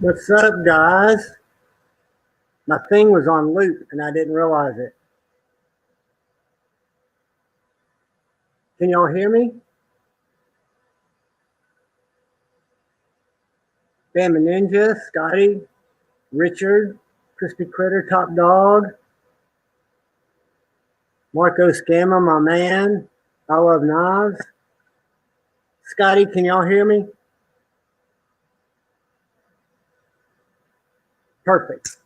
What's up, guys? My thing was on loop and I didn't realize it. Can y'all hear me? Bama Ninja, Scotty, Richard, Crispy Critter, Top Dog, Marco Scamma, my man. I love knives. Scotty, can y'all hear me? Perfect.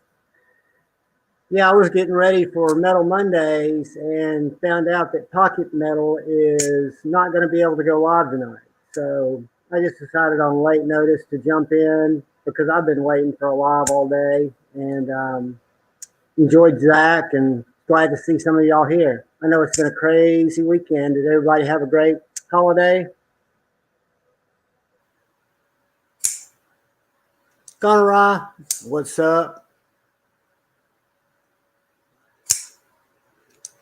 Yeah, I was getting ready for Metal Mondays and found out that Pocket Metal is not going to be able to go live tonight. So I just decided on late notice to jump in because I've been waiting for a live all day and enjoyed Zach and glad to see some of y'all here. I know it's been a crazy weekend. Did everybody have a great holiday? Gunnerai, what's up?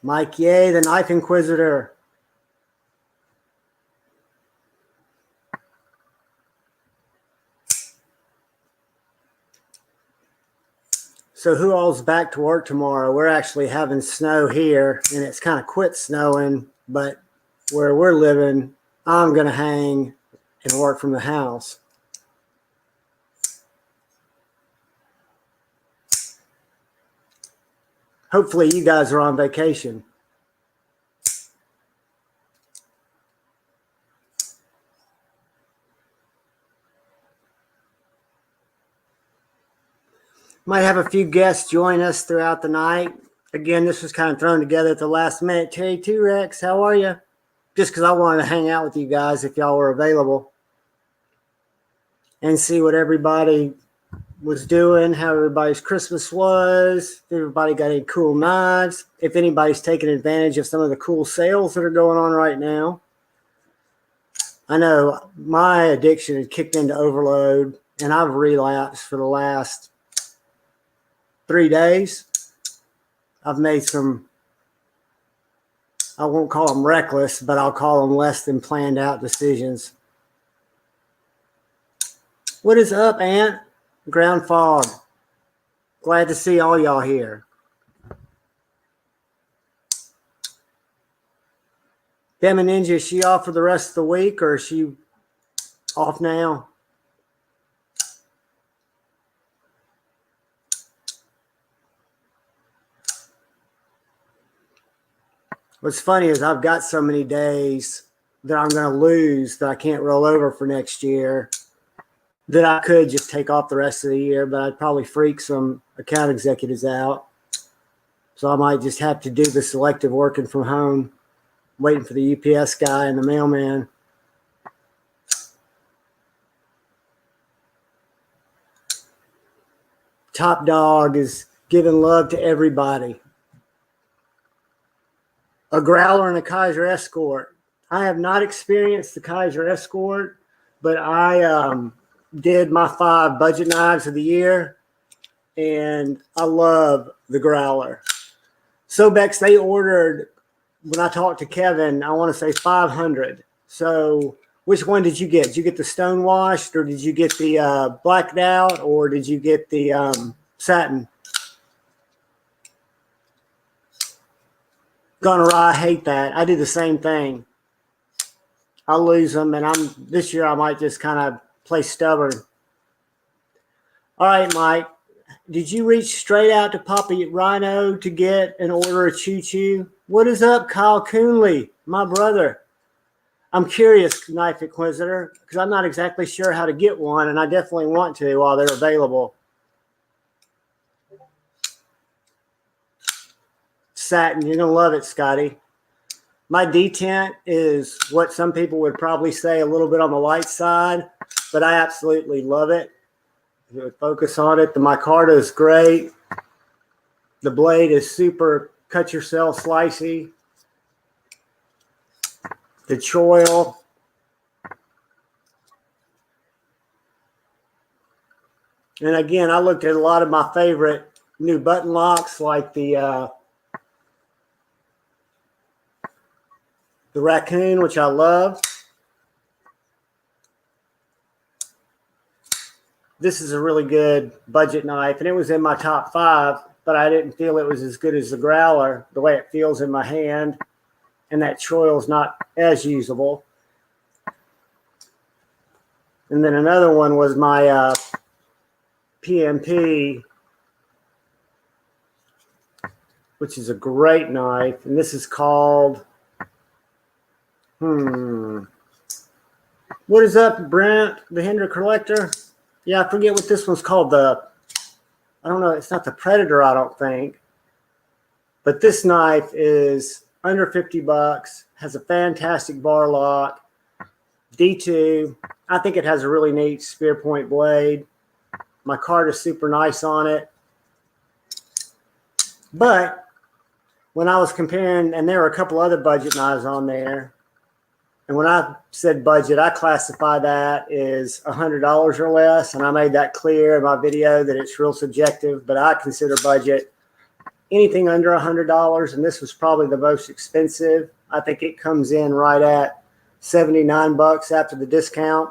Mike Ye, the Knife Inquisitor. So who all's back to work tomorrow? We're actually having snow here, and it's kind of quit snowing, but where we're living, I'm going to hang and work from the house. Hopefully you guys are on vacation. Might have a few guests join us throughout the night. Again, this was kind of thrown together at the last minute. Terry T-Rex, how are you? Just because I wanted to hang out with you guys if y'all were available and see what everybody was doing, how everybody's Christmas was, if everybody got any cool knives, if anybody's taking advantage of some of the cool sales that are going on right now. I know my addiction had kicked into overload, and I've relapsed for the last 3 days. I've made some, I won't call them reckless, but I'll call them less than planned out decisions. What is up, Ant? Ground Fog. Glad to see all y'all here. Bama Ninja, is she off for the rest of the week or is she off now? What's funny is I've got so many days that I'm going to lose that I can't roll over for next year that I could just take off the rest of the year, but I'd probably freak some account executives out. So I might just have to do the selective working from home, waiting for the UPS guy and the mailman. Top Dog is giving love to everybody. A Growler and a Kaiser Escort. I have not experienced the Kaiser Escort, but I did my 5 budget knives of the year, and I love the Growler. So Bex, they ordered, when I talked to Kevin, I want to say 500. So which one did you get? Did you get the stone washed, or did you get the blacked out, or did you get the satin? I hate that. I do the same thing. I lose them, and this year I might just kind of play stubborn. All right, Mike. Did you reach straight out to Papa Rhino to get an order of Choo Choo? What is up, Kyle Coonley, my brother? I'm curious, Knife Inquisitor, because I'm not exactly sure how to get one, and I definitely want to while they're available. Satin, you're going to love it, Scotty. My detent is what some people would probably say a little bit on the light side, but I absolutely love it. If you would focus on it, the micarta is great. The blade is super cut yourself slicey. The choil. And again, I looked at a lot of my favorite new button locks like the raccoon, which I love. this is a really good budget knife, and it was in my top 5, but I didn't feel it was as good as the Growler, the way it feels in my hand, and that choil's not as usable. And then another one was my PMP, which is a great knife, and this is called, what is up, Brent, the Hendrick Collector? Yeah, I forget what this one's called. I don't know, it's not the Predator, I don't think. But this knife is under $50, has a fantastic bar lock, D2. I think it has a really neat spear point blade. My card is super nice on it. But when I was comparing, and there were a couple other budget knives on there, and when I said budget, I classify that as $100 or less, and I made that clear in my video that it's real subjective, but I consider budget anything under $100, and this was probably the most expensive. I think it comes in right at $79 after the discount.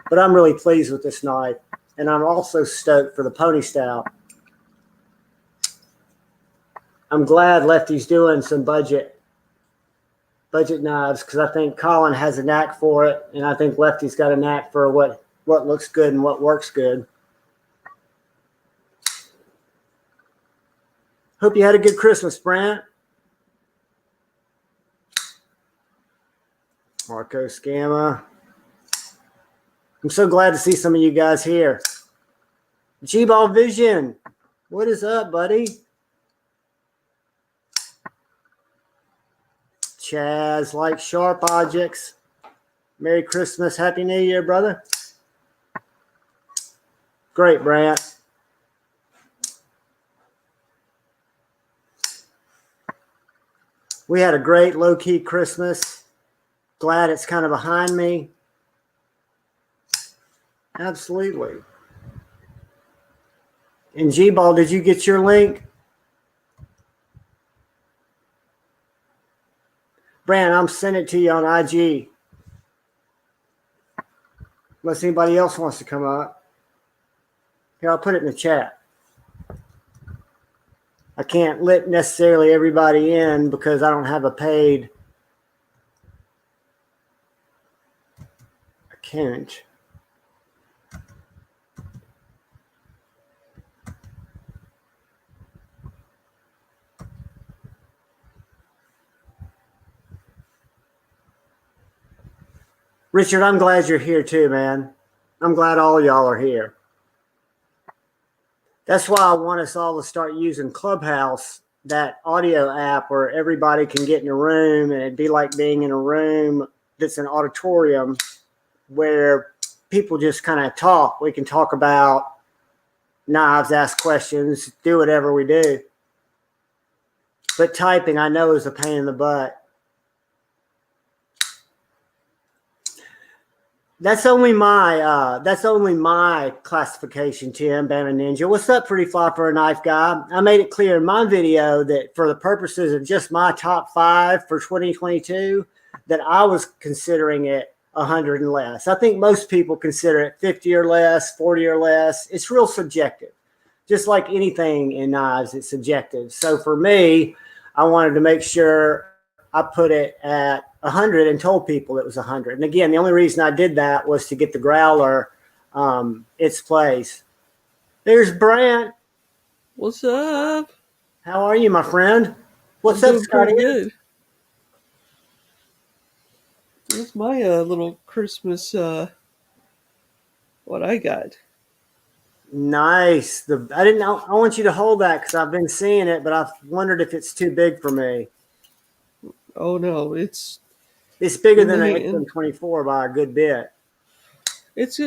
But I'm really pleased with this knife, and I'm also stoked for the pony stout. I'm glad Lefty's doing some budget knives, because I think Colin has a knack for it, and I think Lefty's got a knack for what looks good and what works good. Hope you had a good Christmas, Brant. Marco Scamma. I'm so glad to see some of you guys here. G-Ball Vision. What is up, buddy? Chaz likes sharp objects. Merry Christmas. Happy New Year, brother. Great, Brant. We had a great low-key Christmas. Glad it's kind of behind me. Absolutely. And G-Ball, did you get your link? Brand, I'm sending it to you on IG. Unless anybody else wants to come up. Here, I'll put it in the chat. I can't let necessarily everybody in because I don't have a paid account. Richard, I'm glad you're here too, man. I'm glad all y'all are here. That's why I want us all to start using Clubhouse, that audio app where everybody can get in a room, and it'd be like being in a room that's an auditorium where people just kind of talk. We can talk about knives, ask questions, do whatever we do. But typing, I know, is a pain in the butt. That's only my classification, Tim, Bama Ninja. What's up, Pretty Fly for a Knife Guy? I made it clear in my video that for the purposes of just my top 5 for 2022, that I was considering it 100 and less. I think most people consider it 50 or less, 40 or less. It's real subjective. Just like anything in knives, it's subjective. So for me, I wanted to make sure I put it at 100 and told people it was 100. And again, the only reason I did that was to get the Growler its place. There's Brant. What's up? How are you, my friend? What's up, Scotty? Good. Here's my little Christmas, what I got. Nice. I didn't know. I want you to hold that because I've been seeing it, but I've wondered if it's too big for me. Oh no, it's bigger than an XM24 by a good bit. It's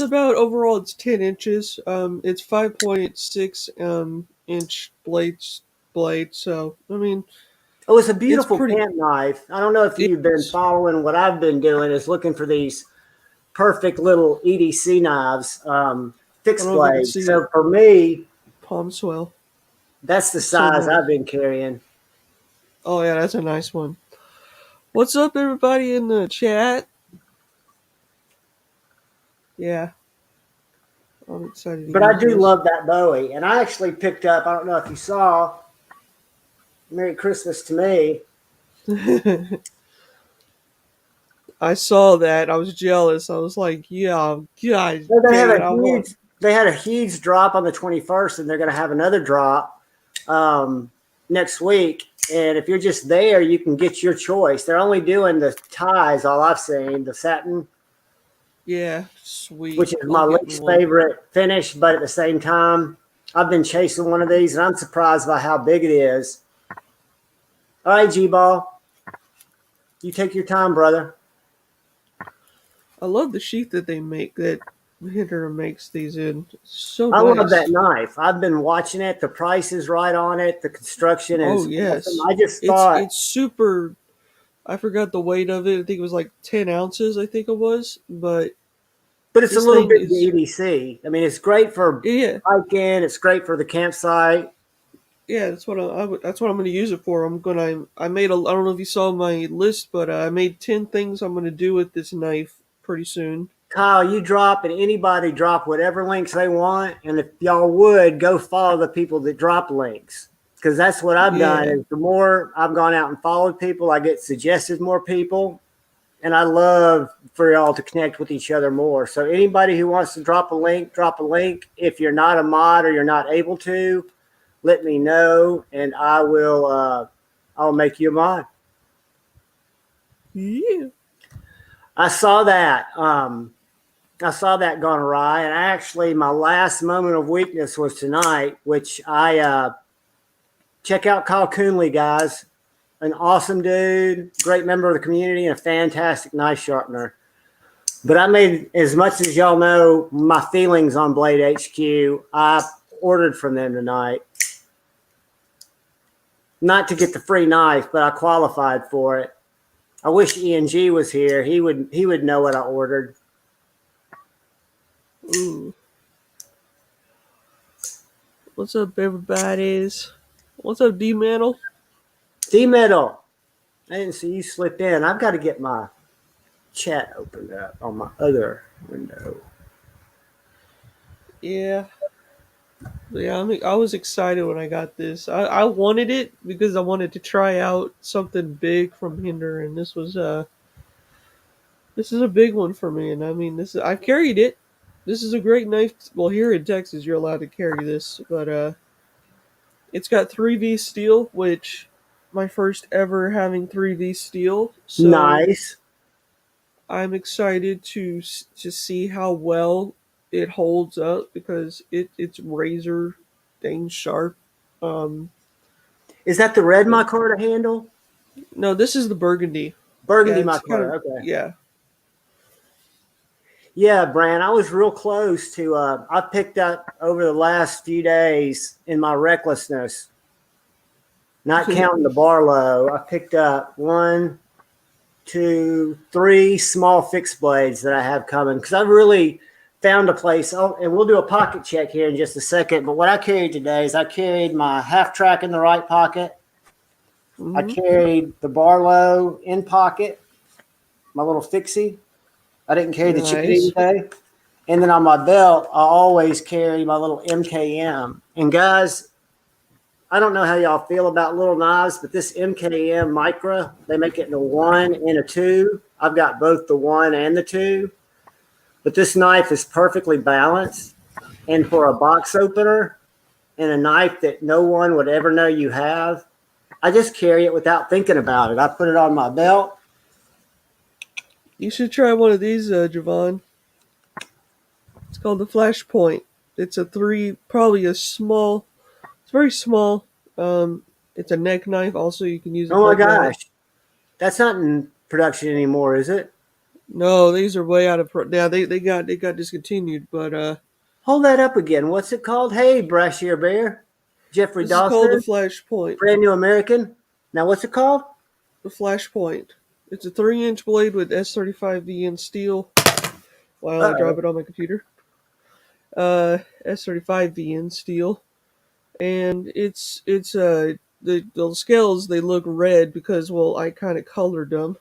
about overall it's 10 inches. It's 5.6 inch blade. So I mean, it's a beautiful camp knife. I don't know if you've been following what I've been doing is looking for these perfect little EDC knives, fixed blades. So for me, palm swell. That's the size I've been carrying. Oh yeah, that's a nice one. What's up, everybody in the chat? Yeah. I'm excited to But I get do this. love that Bowie. And I actually picked up, I don't know if you saw, Merry Christmas to me. I saw that. I was jealous. I was like, yeah, God Well, dang it, I want. they had a huge drop on the 21st, and they're going to have another drop next week. And if you're just there, you can get your choice. They're only doing the ties, all I've seen, the satin, Yeah, sweet. which is I'll my get me least one. favorite finish. But at the same time, I've been chasing one of these, and I'm surprised by how big it is. All right, G Ball, you take your time, brother. I love the sheath that they make, that Hinder makes these in. So I love that nice. knife. I've been watching it. The price is right on it. The construction Oh is awesome. yes, I just it's thought, it's super. I forgot the weight of it. I think it was like 10 ounces. I think it was, but but it's a this little thing bit is, EDC. I mean, it's great for yeah, hiking. It's great for the campsite. yeah. That's what that's what I'm going to use it for. I made a. I don't know if you saw my list, but I made 10 things I'm going to do with this knife pretty soon. Kyle, you drop and anybody drop whatever links they want. And if y'all would go follow the people that drop links, because that's what I've done. Yeah. Is the more I've gone out and followed people, I get suggested more people, and I love for y'all to connect with each other more. So anybody who wants to drop a link, drop a link. If you're not a mod or you're not able to, let me know, and I will. I'll make you a mod. Yeah. I saw that. I saw that gone awry, and actually, my last moment of weakness was tonight, which I check out Kyle Coonley, guys. An awesome dude, great member of the community, and a fantastic knife sharpener. But I made, as much as y'all know, my feelings on Blade HQ. I ordered from them tonight, not to get the free knife, but I qualified for it. I wish ENG was here. He would know what I ordered. Ooh. What's up, everybody's? What's up, D Mantle? D Metal. I didn't see you slip in. I've got to get my chat opened up on my other window. Yeah. Yeah, I was excited when I got this. I wanted it because I wanted to try out something big from Hinder, and this is a big one for me. And I mean, I've carried it. This is a great knife. Well, here in Texas, you're allowed to carry this, but it's got 3V steel, which my first ever having 3V steel. So Nice. I'm excited to see how well it holds up because it's razor dang sharp. Um, Is that the red micarta handle? no, this is the burgundy. Yeah, Burgundy it's kind of, micarta. Okay. yeah. Yeah, Bran, I was real close to. I picked up over the last few days in my recklessness, not counting the Barlow. I picked up one, two, three small fixed blades that I have coming because I've really found a place. Oh, and we'll do a pocket check here in just a second. But what I carried today is I carried my half track in the right pocket. I Hmm. carried the Barlow in pocket, my little fixie. I didn't carry the chickadee Nice. today. And then on my belt, I always carry my little MKM. And guys, I don't know how y'all feel about little knives, but this MKM Micra, they make it in a 1 and a 2. I've got both the 1 and the 2. But this knife is perfectly balanced. And for a box opener and a knife that no one would ever know you have, I just carry it without thinking about it. I put it on my belt. You should try one of these, Javon. It's called the Flashpoint. It's a three, probably a small. It's very small. It's a neck knife. Also, you can use it Oh my like that. gosh. That's not in production anymore, is it? No, these are way out of. Yeah, they got discontinued. But Hold that up again. What's it called? Hey, Brashier Bear. Jeffrey this is called the Dawson, Flashpoint. brand new American. Now, what's it called? The Flashpoint. It's a 3-inch blade with S35V in steel. While I drop Uh-oh. it on my computer. S35V in steel, and it's the scales, they look red because, well, I kind of colored them.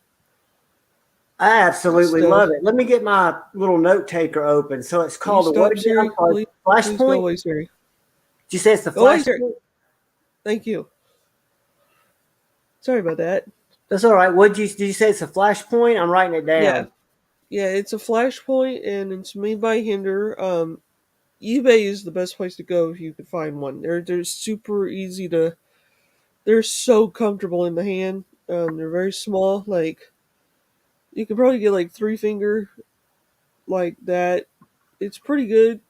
I and absolutely love stuff. it. Let me get my little note taker open. So it's Will you called the what stop, again? I'm Siri? sorry, Please go Flashpoint? away, Siri. Did you say it's the Go away, Siri. Flashpoint? Thank you. Sorry about that. That's all right. Did you say it's a Flashpoint? I'm writing it Yeah, down. yeah. It's a Flashpoint, and it's made by Hinder. eBay is the best place to go if you could find one. They're super easy to. They're so comfortable in the hand. They're very small. Like you could probably get like 3 finger like that. It's pretty good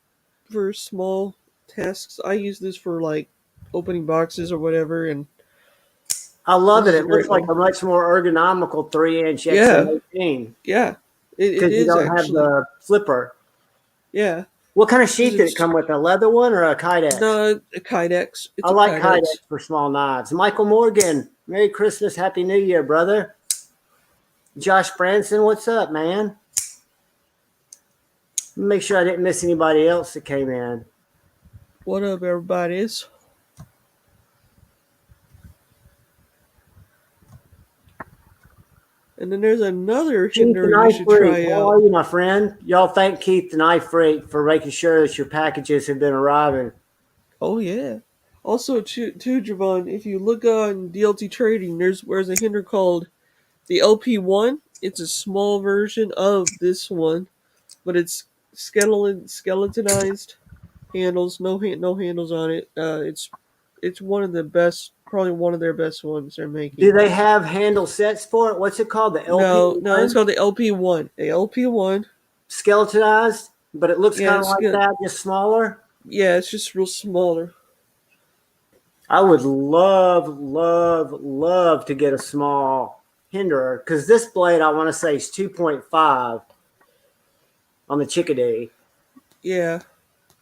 for small tasks. I use this for like opening boxes or whatever, and I this love it. is a It looks great like one. a much more ergonomical 3-inch Yeah, XM18 yeah. It because you is don't have actually. the flipper. Yeah, What kind of because sheath did it it's come with? A leather one or a Kydex? not a Kydex. I It's a like Kydex. Kydex for small knives. Michael Morgan, Merry Christmas, Happy New Year, brother. Josh Branson, what's up, man? Make sure I didn't miss anybody else that came in. What up, everybody's? And then there's another Keith the Hinder you Knife should Freak, try how out. are you, my friend? Y'all thank Keith the Knife Freak for making sure that your packages have been arriving. Oh yeah. Also, too, Javon, if you look on DLT Trading, there's a Hinder called the LP1. It's a small version of this one, but it's skeletonized handles, no handles on it. It's one of the best, probably one of their best ones they're Do making. they have handle sets for it? What's it called? The No, it's LP1? called the LP1. The LP1. Skeletonized, but it looks Yeah, kind of like that, just smaller. it's just real smaller. I would love, love, love to get a small hinderer because this blade I want to say is 2.5 on the Chickadee. Yeah.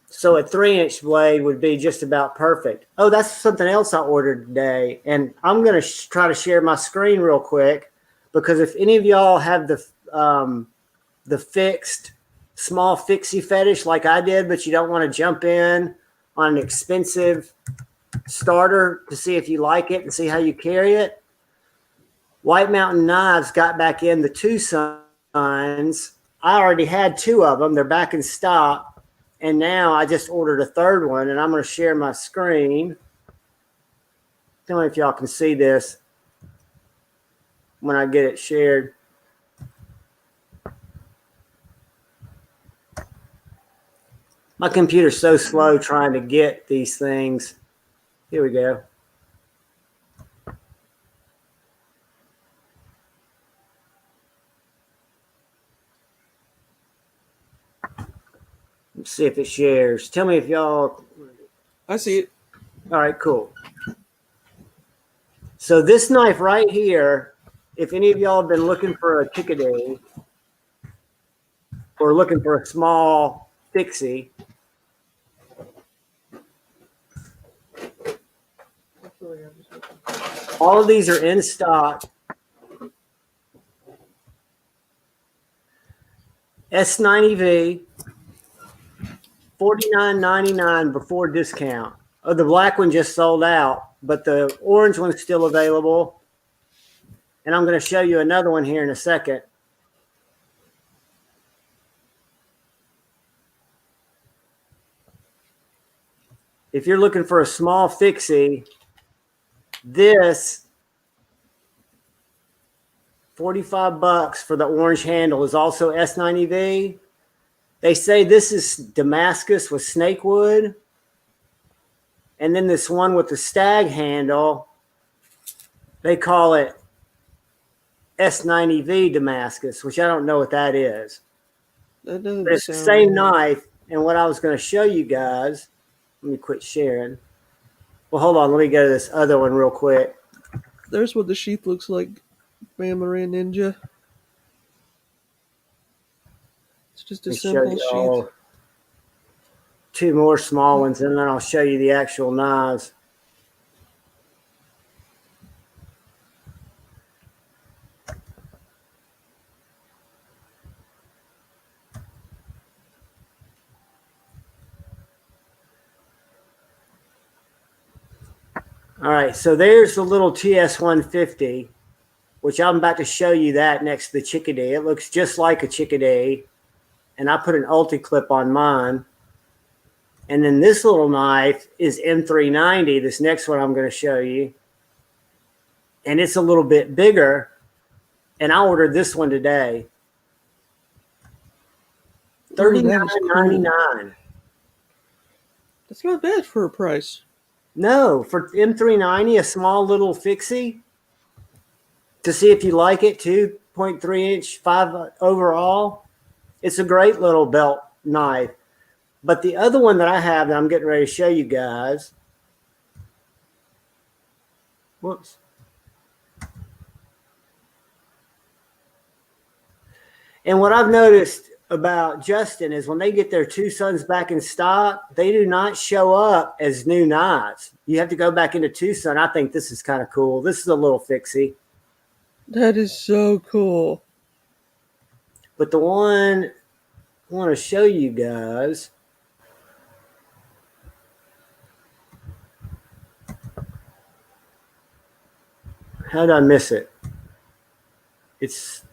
So a 3-inch blade would be just about perfect. Oh, that's something else I ordered today. And I'm going to try to share my screen real quick because if any of y'all have the fixed small fixie fetish like I did, but you don't want to jump in on an expensive starter to see if you like it and see how you carry it, White Mountain Knives got back in the Tucsons. I already had 2 of them. They're back in stock. And now I just ordered a 3rd one, and I'm going to share my screen. Tell me if y'all can see this when I get it shared. My computer's so slow trying to get these things. Here we go. Let's see if it shares. Tell me if y'all. I see it. All right, cool. So this knife right here, if any of y'all have been looking for a Chickadee or looking for a small fixie, all of these are in stock. S90V, $49.99 before discount. Oh, the black one just sold out, but the orange one's still available. And I'm going to show you another one here in a second. If you're looking for a small fixie, this $45 for the orange handle is also S90V. They say this is Damascus with snakewood. And then this one with the stag handle, they call it S90V Damascus, which I don't know what that is. That But doesn't it's the sound same right. knife. And what I was going to show you guys, let me quit sharing. Well, hold on. Let me go to this other one real quick. There's what the sheath looks like, Bamaran Ninja. It's just Let a me show simple you sheath. all 2 more small ones, and then I'll show you the actual knives. All right, so there's the little TS150 which I'm about to show you that next to the chickadee. It looks just like a chickadee. And I put an ulti-clip on mine. And then this little knife is M390, this next one I'm going to show you. And it's a little bit bigger. And I ordered this one today. $39.99. That's not bad for a price. No, for M390, a small little fixie. To see if you like it, 2.3 inch, 5 overall. It's a great little belt knife. But the other one that I have that I'm getting ready to show you guys. Whoops. And what I've noticed about Justin is when they get their Two Sons back in stock, they do not show up as new knives. You have to go back into Tucson. I think this is kind of cool. This is a little fixie. That is so cool. But the one I want to show you guys. How did I miss it? It's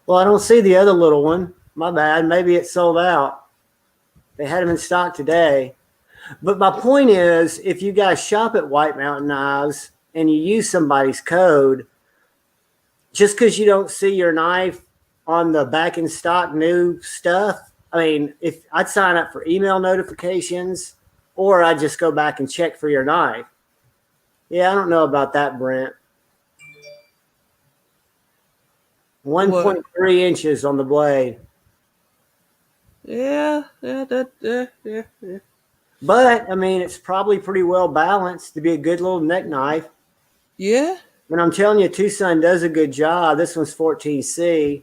well, I don't see the other little one. My bad. Maybe it's sold out. They had them in stock today. But my point is, if you guys shop at White Mountain Knives and you use somebody's code, just because you don't see your knife on the back in stock new stuff, I mean, if I'd sign up for email notifications or I'd just go back and check for your knife. Yeah, I don't know about that, Brent. 1.3 inches on the blade. Yeah. But, I mean, it's probably pretty well balanced to be a good little neck knife. Yeah. And I'm telling you, Tucson does a good job. This one's 14C.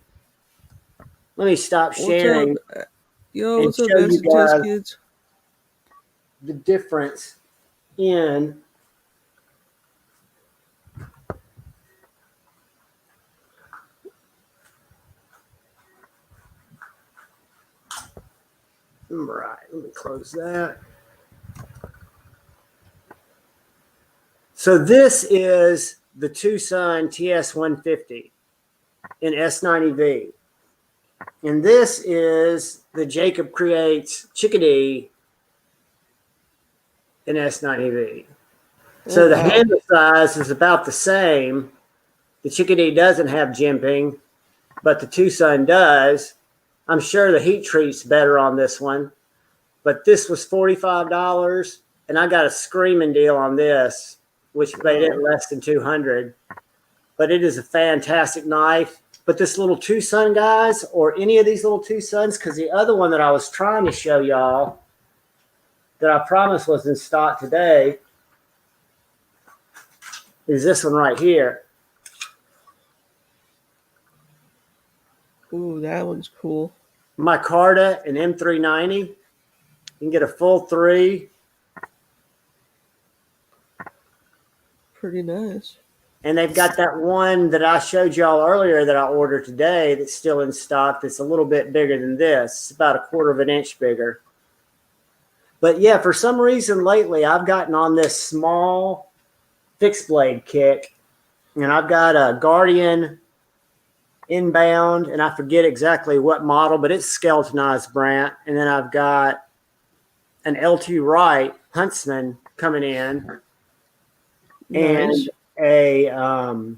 Let me stop sharing. What's up? Yo, and what's up, show you acid test guys kids? the difference in right. Let me close that. So this is the Tucson TS150 in S90V. And this is the Jacob Creates Chickadee in S90V. So the handle size is about the same. The Chickadee doesn't have jimping, but the Tucson does. I'm sure the heat treat's better on this one. But this was $45, and I got a screaming deal on this, which made it less than $200. But it is a fantastic knife. But this little Tucson, guys, or any of these little Tucsons, because the other one that I was trying to show y'all that I promised was in stock today is this one right here. Ooh, that one's cool. My Carta, an M390. You can get a full 3. Pretty nice. And they've got that one that I showed y'all earlier that I ordered today that's still in stock that's a little bit bigger than this. It's about 1/4 inch bigger. But yeah, for some reason lately, I've gotten on this small fixed blade kick. And I've got a Guardian inbound, and I forget exactly what model, but it's skeletonized Brant. And then I've got an L2 Wright Huntsman coming in. Nice. And a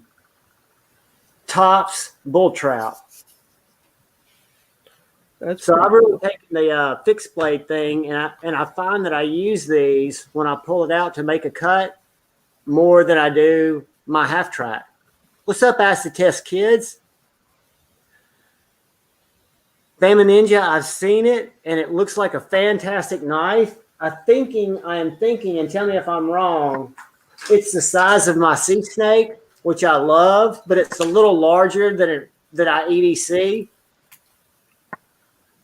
Tops bull trout. So I've really taken the fixed blade thing, and I find that I use these when I pull it out to make a cut more than I do my half track. What's up, Acid Test kids? Fama Ninja, I've seen it, and it looks like a fantastic knife. I am thinking, and tell me if I'm wrong, it's the size of my sea snake, which I love, but it's a little larger than I EDC.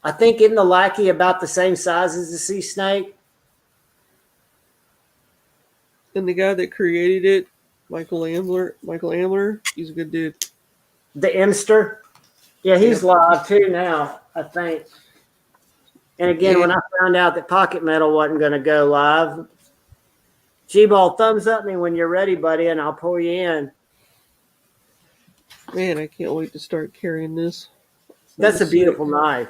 I think in the Lackey about the same size as the sea snake. And the guy that created it, Michael Ambler, he's a good dude. The Imster. Yeah, he's Yep. live too now, I think. And again, Yeah. when I found out that Pocket Metal wasn't going to go live, G-Ball, thumbs up me when you're ready, buddy, and I'll pull you in. Man, I can't wait to start carrying this. That That's is a sick. beautiful knife.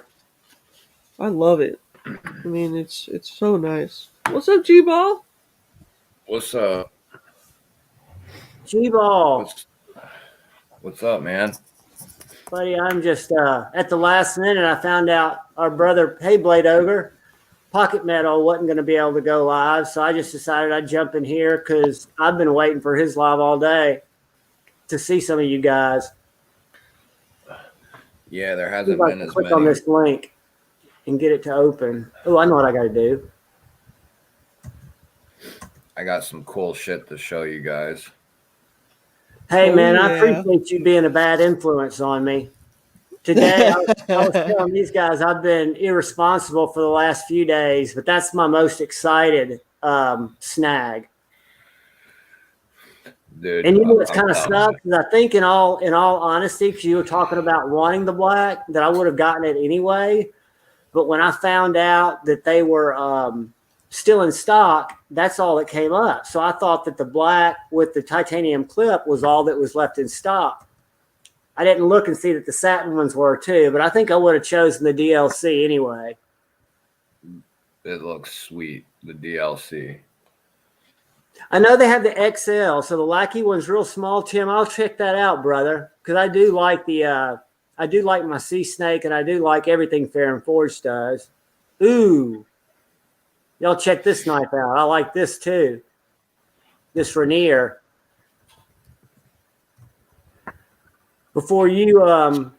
I love it. I mean, it's so nice. What's up, G-Ball? What's up? G-Ball, What's up, man? buddy, I'm just at the last minute, I found out our brother, hey, Blade Ogre, Pocket Metal wasn't going to be able to go live. So I just decided I'd jump in here because I've been waiting for his live all day to see some of you guys. Yeah, there See hasn't if I been can as click on many. this link and get it to open. Oh, I know what I got to do. I got some cool shit to show you guys. Hey, Oh, man, I yeah. appreciate you being a bad influence on me. Today, I was telling these guys I've been irresponsible for the last few days, but that's my most excited snag. Dude, And you know what's I'm kind of pumped. sucks is I think in all honesty, because you were talking about wanting the black, that I would have gotten it anyway. But when I found out that they were still in stock, that's all that came up. So I thought that the black with the titanium clip was all that was left in stock. I didn't look and see that the satin ones were too, but I think I would have chosen the DLC anyway. It looks sweet, the DLC. I know they have the XL, so the Lackey one's real small. Tim, I'll check that out, brother, because I do like I do like my Sea Snake, and I do like everything Fair and Forged does. Ooh, y'all check this knife out. I like this too. This Rainier. Before you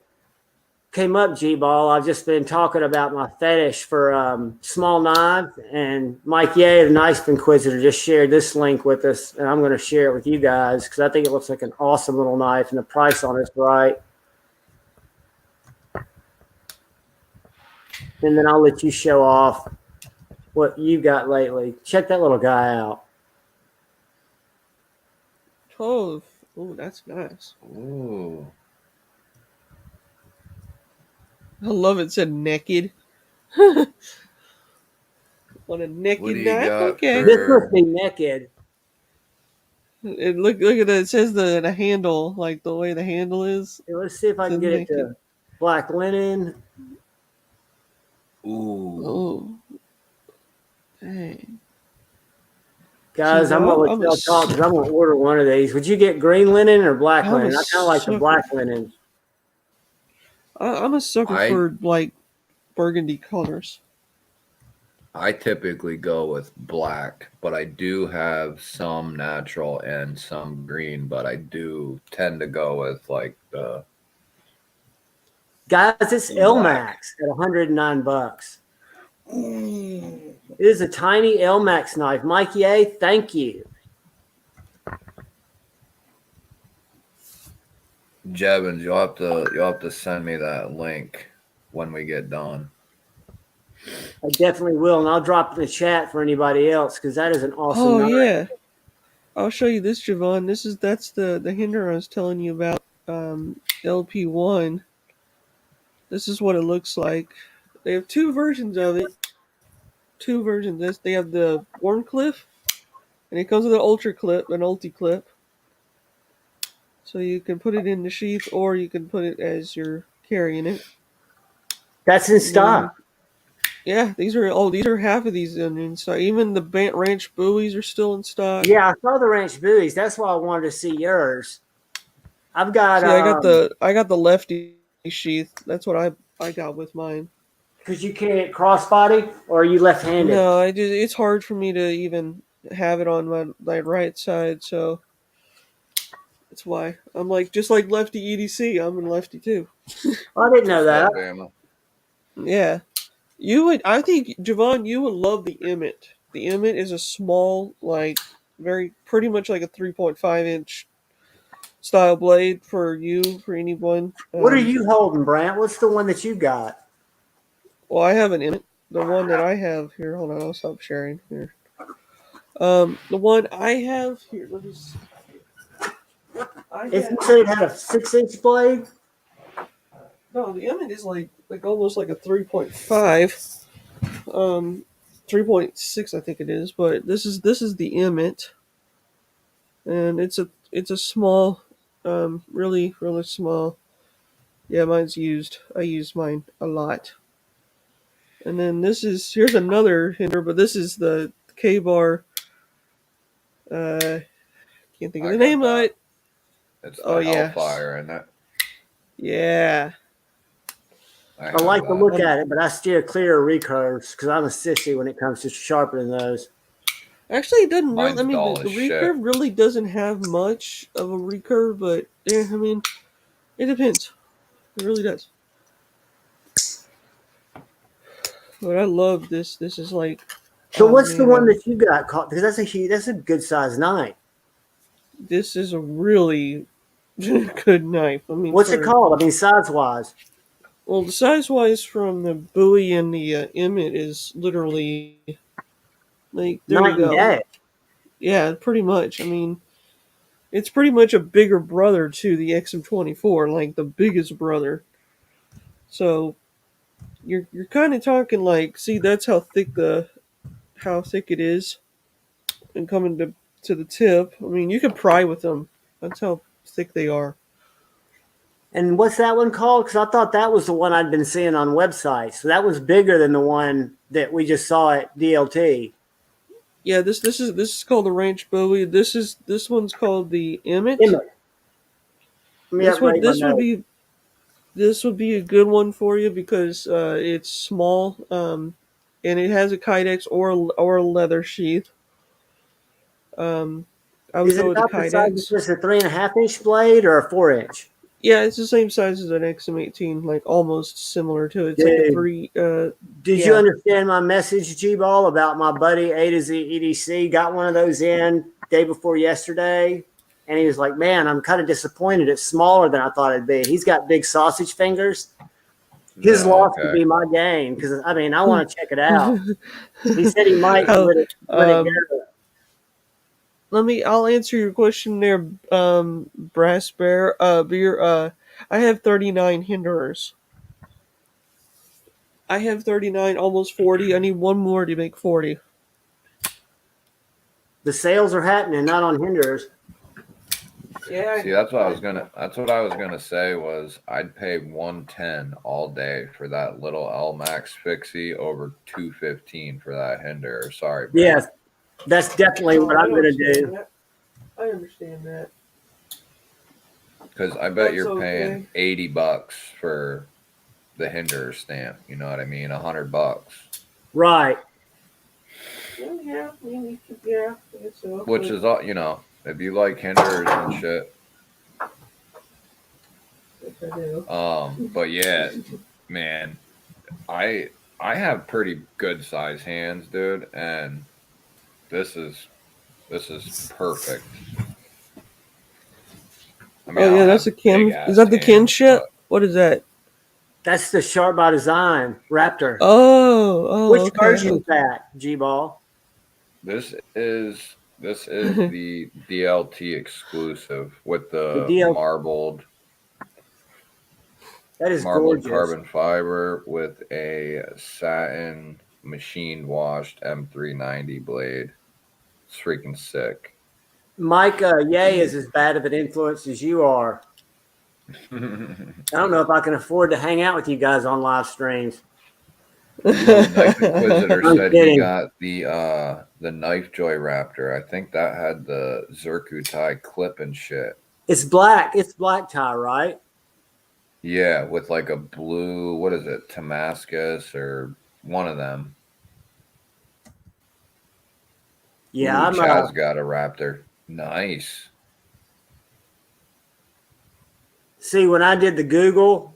came up, G-Ball, I've just been talking about my fetish for small knives, and Mike Ye, the Knife Inquisitor, just shared this link with us, and I'm going to share it with you guys because I think it looks like an awesome little knife, and the price on it's right. And then I'll let you show off what you got lately. Check that little guy out. Oh, that's nice. Ooh. I love it said naked. Want a naked What do you knife? got Okay. This must be naked. And look at that. It says the handle, like the way the handle is. Hey, let's see if I can get it to black linen. Ooh. Oh, dang. Guys, I'm going to let y'all talk because I'm going to order one of these. Would you get green linen or black linen? I kind of like the black linen. I'm a sucker for like burgundy colors. I typically go with black, but I do have some natural and some green, but I do tend to go with like the Guys, it's LMAX at $109. It is a tiny LMAX knife. Mike Ye, thank you. Jevons. You'll have to send me that link when we get done. I definitely will, and I'll drop it in the chat for anybody else because that is an awesome knife. Yeah. I'll show you this, Javon. That's the hinder I was telling you about. LP1. This is what it looks like. They have two versions of it. Two versions. They have the Warncliffe, and it comes with an ultra clip, an ulti clip. So you can put it in the sheath, or you can put it as you're carrying it. That's in stock. Yeah, these are half of these in stock. Even the ranch buoys are still in stock. Yeah, I saw the ranch buoys. That's why I wanted to see yours. I've got. See, I got the lefty sheath. That's what I got with mine. Because you carry it crossbody, or are you left-handed? No, it's hard for me to even have it on my right side, so that's why I'm like just like lefty EDC. I'm in lefty too. I didn't know that. Alabama. Yeah, you would. I think Javon, you would love the Emmett. The Emmett is a small, like pretty much like a 3.5-inch style blade for anyone. What are you holding, Brant? What's the one that you got? Well, I have an Emmett. The one that I have here. Hold on, I'll stop sharing here. The one I have here. Let me see. If you said it had a 6-inch blade, No, the Emmett is like almost like a 3.5, 3.6 I think it is, but this is the Emmett, and it's a small, really small. Yeah, mine's used. I use mine a lot. And then here's another hinder, but this is the K-bar. Can't think of I the got name of that. it. It's Oh the yeah, Hellfire, and that yeah. I I have like to that. look at it, but I steer clear of recurves because I'm a sissy when it comes to sharpening those. Actually, it doesn't really. I Mine's mean, dull the as shit. recurve really doesn't have much of a recurve, but yeah, I mean, it depends. It really does. But I love this. This is like, So oh what's the man, one that you got caught? Because that's a good size knife. this is a really good knife. I mean, What's it for called? I mean, size wise. well, the size wise from the Bowie and the Emmett is literally like there you Night and go. day. Yeah, pretty much. I mean, it's pretty much a bigger brother to the XM24, like the biggest brother. So you're kind of talking like, see, that's how thick it is, and coming to the tip. I mean, you can pry with them. That's how thick they are. And what's that one called? Because I thought that was the one I'd been seeing on websites. So that was bigger than the one that we just saw at DLT. Yeah, this is called the Ranch Bowie. This one's called the Emmett. Emmett. Let me This would upgrade my this would note. be this would be a good one for you because it's small, and it has a kydex or a leather sheath. Um, I would Is it go with the about the size of kydex. just a 3.5-inch blade or a 4-inch? Yeah, it's the same size as an XM18, like almost similar to it. It's like a Dude, three. did you Yeah, understand my message, G-Ball, about my buddy A to Z EDC? Got one of those in day before yesterday. And he was like, man, I'm kind of disappointed. It's smaller than I thought it'd be. He's got big sausage fingers. His Yeah, loss would okay. be my gain because, I mean, I want to check it out. He said he might oh, let it um, go. I'll answer your question there, Brass Bear. Beer. I have 39 hinderers. I have 39, almost 40. I need one more to make 40. The sales are happening, not on hinders. Yeah. See, that's what I was gonna say was I'd pay 110 all day for that little L Max fixie over 215 for that hinder. Sorry, bro. Yes, that's definitely Oh, what I I'm going to understand do. that. I understand that. Because I bet That's you're okay. paying $80 for the hinder stamp. You know what I mean? $100, Right. Well, yeah, yeah, I guess so. which is all if you like hinders and shit. Yes, I do. But yeah, man, I I have pretty good size hands, dude, and this is perfect. I mean, Oh I yeah, don't that's a have big Kim. Is ass that the Kin hands, shit? but What is that? That's the Sharp by Design Raptor. Oh, Which okay. version is that, G-Ball? this is the DLT exclusive with The the deal. That is marbled gorgeous. carbon fiber with a satin machined washed M390 blade. It's freaking sick. Mike Ye is as bad of an influence as you are. I don't know if I can afford to hang out with you guys on live streams. Knife Inquisitor I'm said he kidding. got the Knife Joy Raptor. I think that had the Zircuti clip and shit. It's black. It's black tie, right? Yeah, with like a blue, what is it, Damascus or one of them. Yeah, Ooh, I'm. Chad's got a Raptor. Nice. See, when I did the Google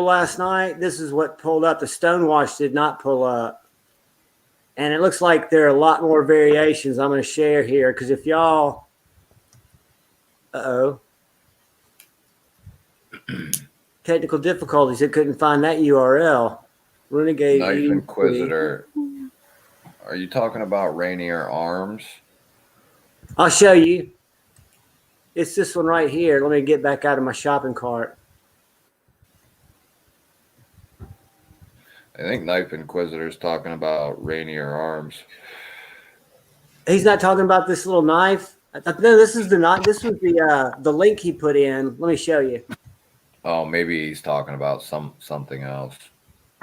last night, this is what pulled up. The Stonewash did not pull up, and it looks like there are a lot more variations. I'm going to share here because if y'all, oh, technical difficulties, it couldn't find that URL. Renegade Knife EDC. Inquisitor. Are you talking about Rainier Arms? I'll show you. It's this one right here. Let me get back out of my shopping cart. I think Knife Inquisitor's talking about Rainier Arms. He's not talking about this little knife. No, this is the knife. This was the link he put in. Let me show you. Oh, maybe he's talking about something else.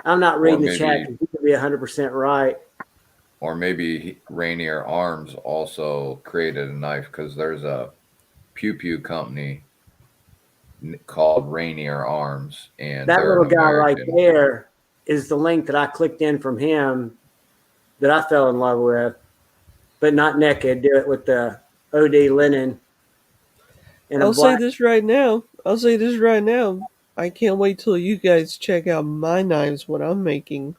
I'm not reading the maybe- chat because he could be 100% right. Or maybe Rainier Arms also created a knife because there's a pew pew company called Rainier Arms, and That they're little an guy right American. there is the link that I clicked in from him that I fell in love with, but not naked. Do it with the OD linen. And I'll say this right now. I can't wait till you guys check out my knives, what I'm making.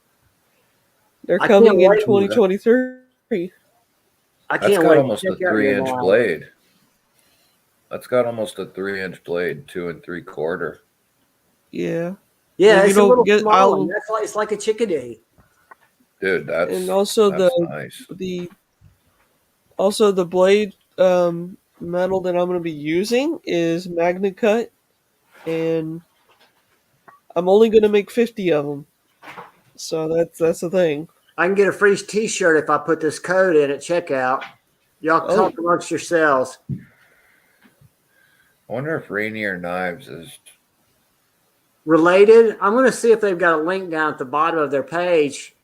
They're I can't coming in wait. 2023. I That's can't got wait almost to a check out your 3-inch knife. blade. That's got almost a 3-inch blade, 2 3/4. Yeah. Yeah, And it's a little get, small one. That's like, it's like a chickadee. Dude, that's and also that's nice. the blade metal that I'm going to be using is Magna Cut, and I'm only going to make 50 of them. So that's the thing. I can get a free T-shirt if I put this code in at checkout. Y'all talk amongst yourselves. I wonder if Rainier Knives is Related? I'm going to see if they've got a link down at the bottom of their page.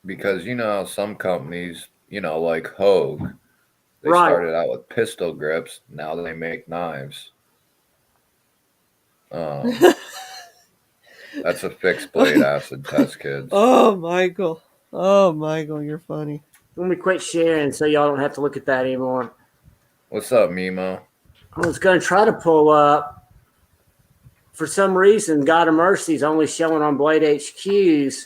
because some companies, like Hogue, they Right. started out with pistol grips. Now they make knives. That's a fixed blade acid test, kids. Oh, Michael, you're funny. Let me quit sharing so y'all don't have to look at that anymore. What's up, Mimo? I was going to try to pull up. For some reason, God of Mercy is only showing on Blade HQ's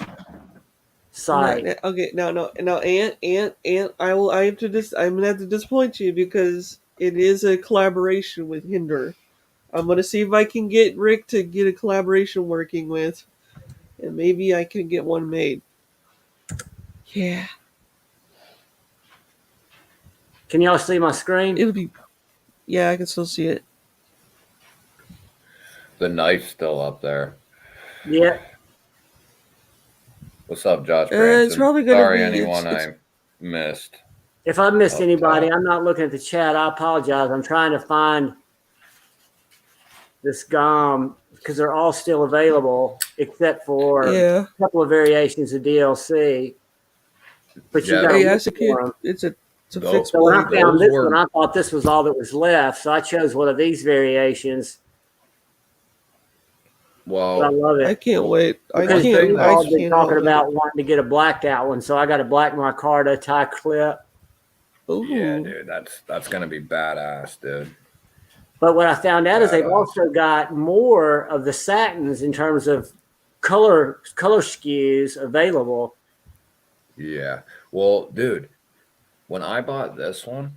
site. Okay, now, Ant, I'm gonna have to disappoint you because it is a collaboration with Hinder. I'm gonna see if I can get Rick to get a collaboration working with, and maybe I can get one made. Yeah. Can y'all see my screen? It'll be. Yeah, I can still see it. The knife's still up there. Yeah. What's up, Josh Branson? It's probably gonna Sorry, be anyone it's- I missed. If I missed anybody, top. I'm not looking at the chat. I apologize. I'm trying to find this GOM because they're all still available except for Yeah. a couple of variations of DLC. But you Yeah, got to Hey, look as a for kid, them. it's a Go. fixed So when I blade. found Those this were- one, I thought this was all that was left. So I chose one of these variations. But I Well, love I it. can't wait. I Because can't. we've I all been can't talking wait. about wanting to get a blacked out one. So I got a black micarta tie clip. Ooh. yeah, dude, that's gonna be badass, dude. But what I found out is they've Badass. also got more of the satins in terms of color SKUs available. Yeah. Well, dude, when I bought this one,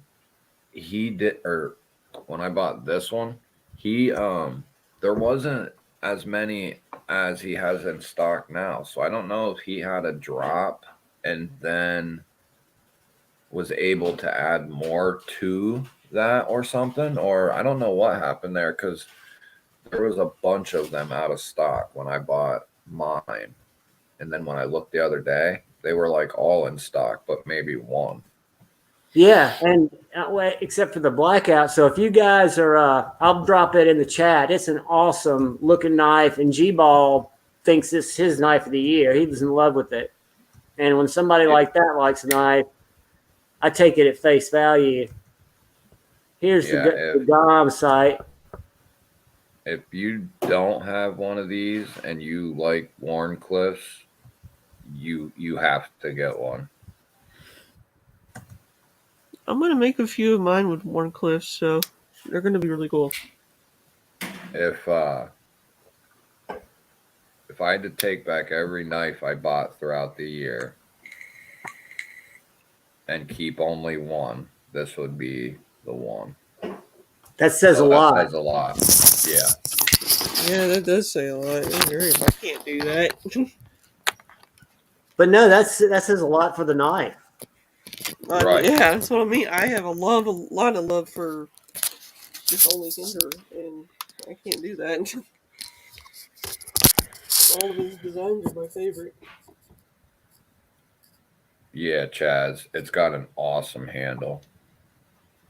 when I bought this one, he there wasn't as many as he has in stock now. So I don't know if he had a drop and then was able to add more to that or something, or I don't know what happened there because there was a bunch of them out of stock when I bought mine. And then when I looked the other day, they were like all in stock, but maybe one. Yeah, and except for the blackout. So if you guys are, I'll drop it in the chat. It's an awesome looking knife, and G-Ball thinks it's his knife of the year. He was in love with it. And when somebody like that likes a knife, I take it at face value. Here's the GOM site. If you don't have one of these and you like Warncliffs, you have to get one. I'm gonna make a few of mine with Warncliffs, so they're gonna be really cool. If I had to take back every knife I bought throughout the year and keep only one, this would be the one. That says a lot. That says a lot. Yeah. Yeah, that does say a lot. I can't do that. But no, that says a lot for the knife. Right. Yeah, that's what I mean. I have a lot of love for just only Hinder, and I can't do that. All of his designs are my favorite. Yeah, Chaz. It's got an awesome handle.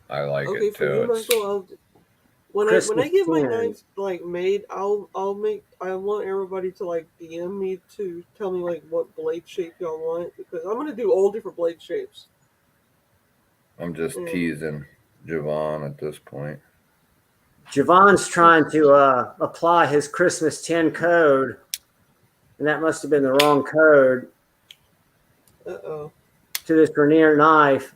I like Okay, it for too. you, It's Michael, when Christmas I get my 10. knives like made, I want everybody to like DM me to tell me like what blade shape y'all want, because I'm gonna do all different blade shapes. I'm just And teasing Javon at this point. Javon's trying to apply his Christmas 10 code, and that must have been the wrong code oh, to this Vernier knife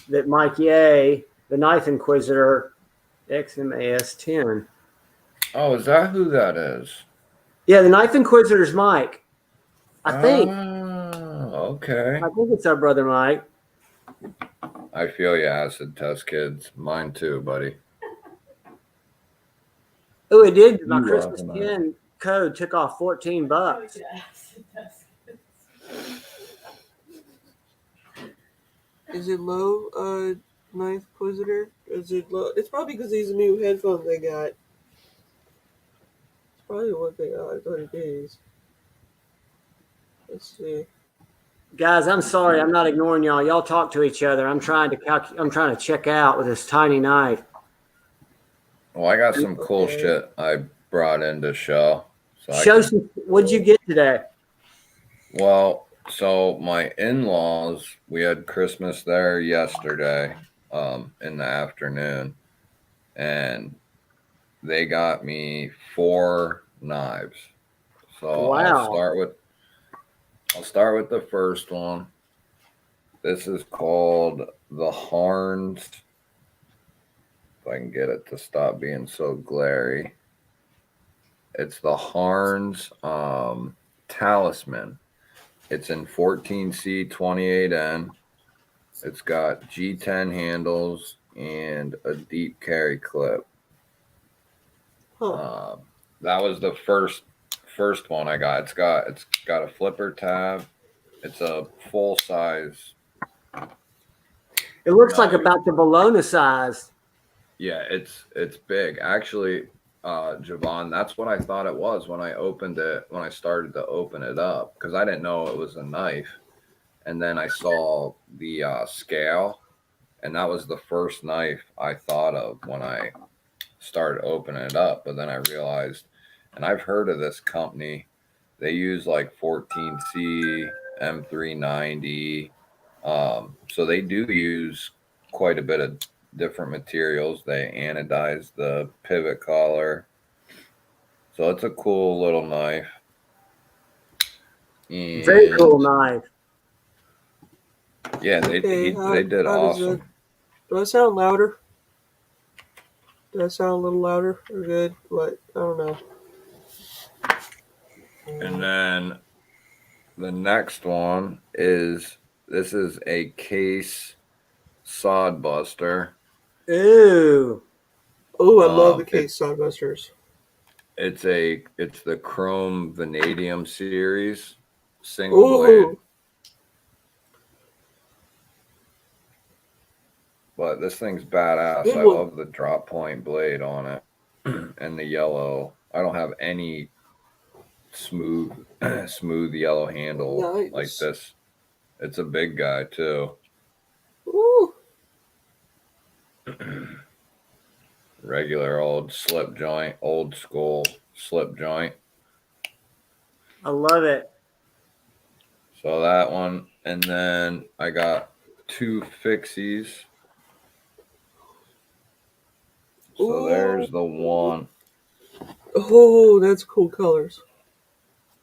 that Mike Ye, the Knife Inquisitor, XMAS 10. Oh, is that who that is? Yeah, the Knife Inquisitor's Mike. I think. Oh, okay. I think it's our brother Mike. I feel you, acid test kids. Mine too, buddy. Oh, it did. My You Christmas laughing at? 10 code took off $14. is it low? Knife Inquisitor? Is it low? It's probably because these new headphones they got. It's probably what they are. What it is. Let's see. Guys, I'm sorry. I'm not ignoring y'all. Y'all talk to each other. I'm trying to check out with this tiny knife. Well, I got some cool Okay. shit I brought in to show. So Show some. What'd you get today? Well, so my in-laws, we had Christmas there yesterday, in the afternoon, and they got me 4 knives. So Wow. I'll start with the first one. This is called the Harns. If I can get it to stop being so glary. It's the Harns Talisman. It's in 14C 28N. It's got G10 handles and a deep carry clip. Huh. That was the first one I got. It's got a flipper tab. It's a full size. It looks like knife. about the Bologna size. Yeah, it's big. Actually, Javon, that's what I thought it was when I started to open it up, because I didn't know it was a knife. And then I saw the scale, and that was the first knife I thought of when I started opening it up. But then I realized, and I've heard of this company, they use like 14C, M390. So they do use quite a bit of different materials. They anodize the pivot collar. So it's a cool little knife. Very cool And knife. yeah, Okay. they did How does it? awesome. Do I sound louder? Do I sound a little louder or good? What? I don't know. And then the next one is, this is a case sod buster. Ooh. Oh, I love the It, case Sodbusters. it's the Chrome Vanadium series single blade. Ooh. But this thing's badass. Good I one. love the drop point blade on it and the yellow. I don't have any smooth smooth yellow handle like Nice. this. It's a big guy too. Ooh. Regular old slip joint, old school slip joint. I love it. So that one, and then I got 2 fixies. So Ooh. there's the one. Oh, that's cool colors.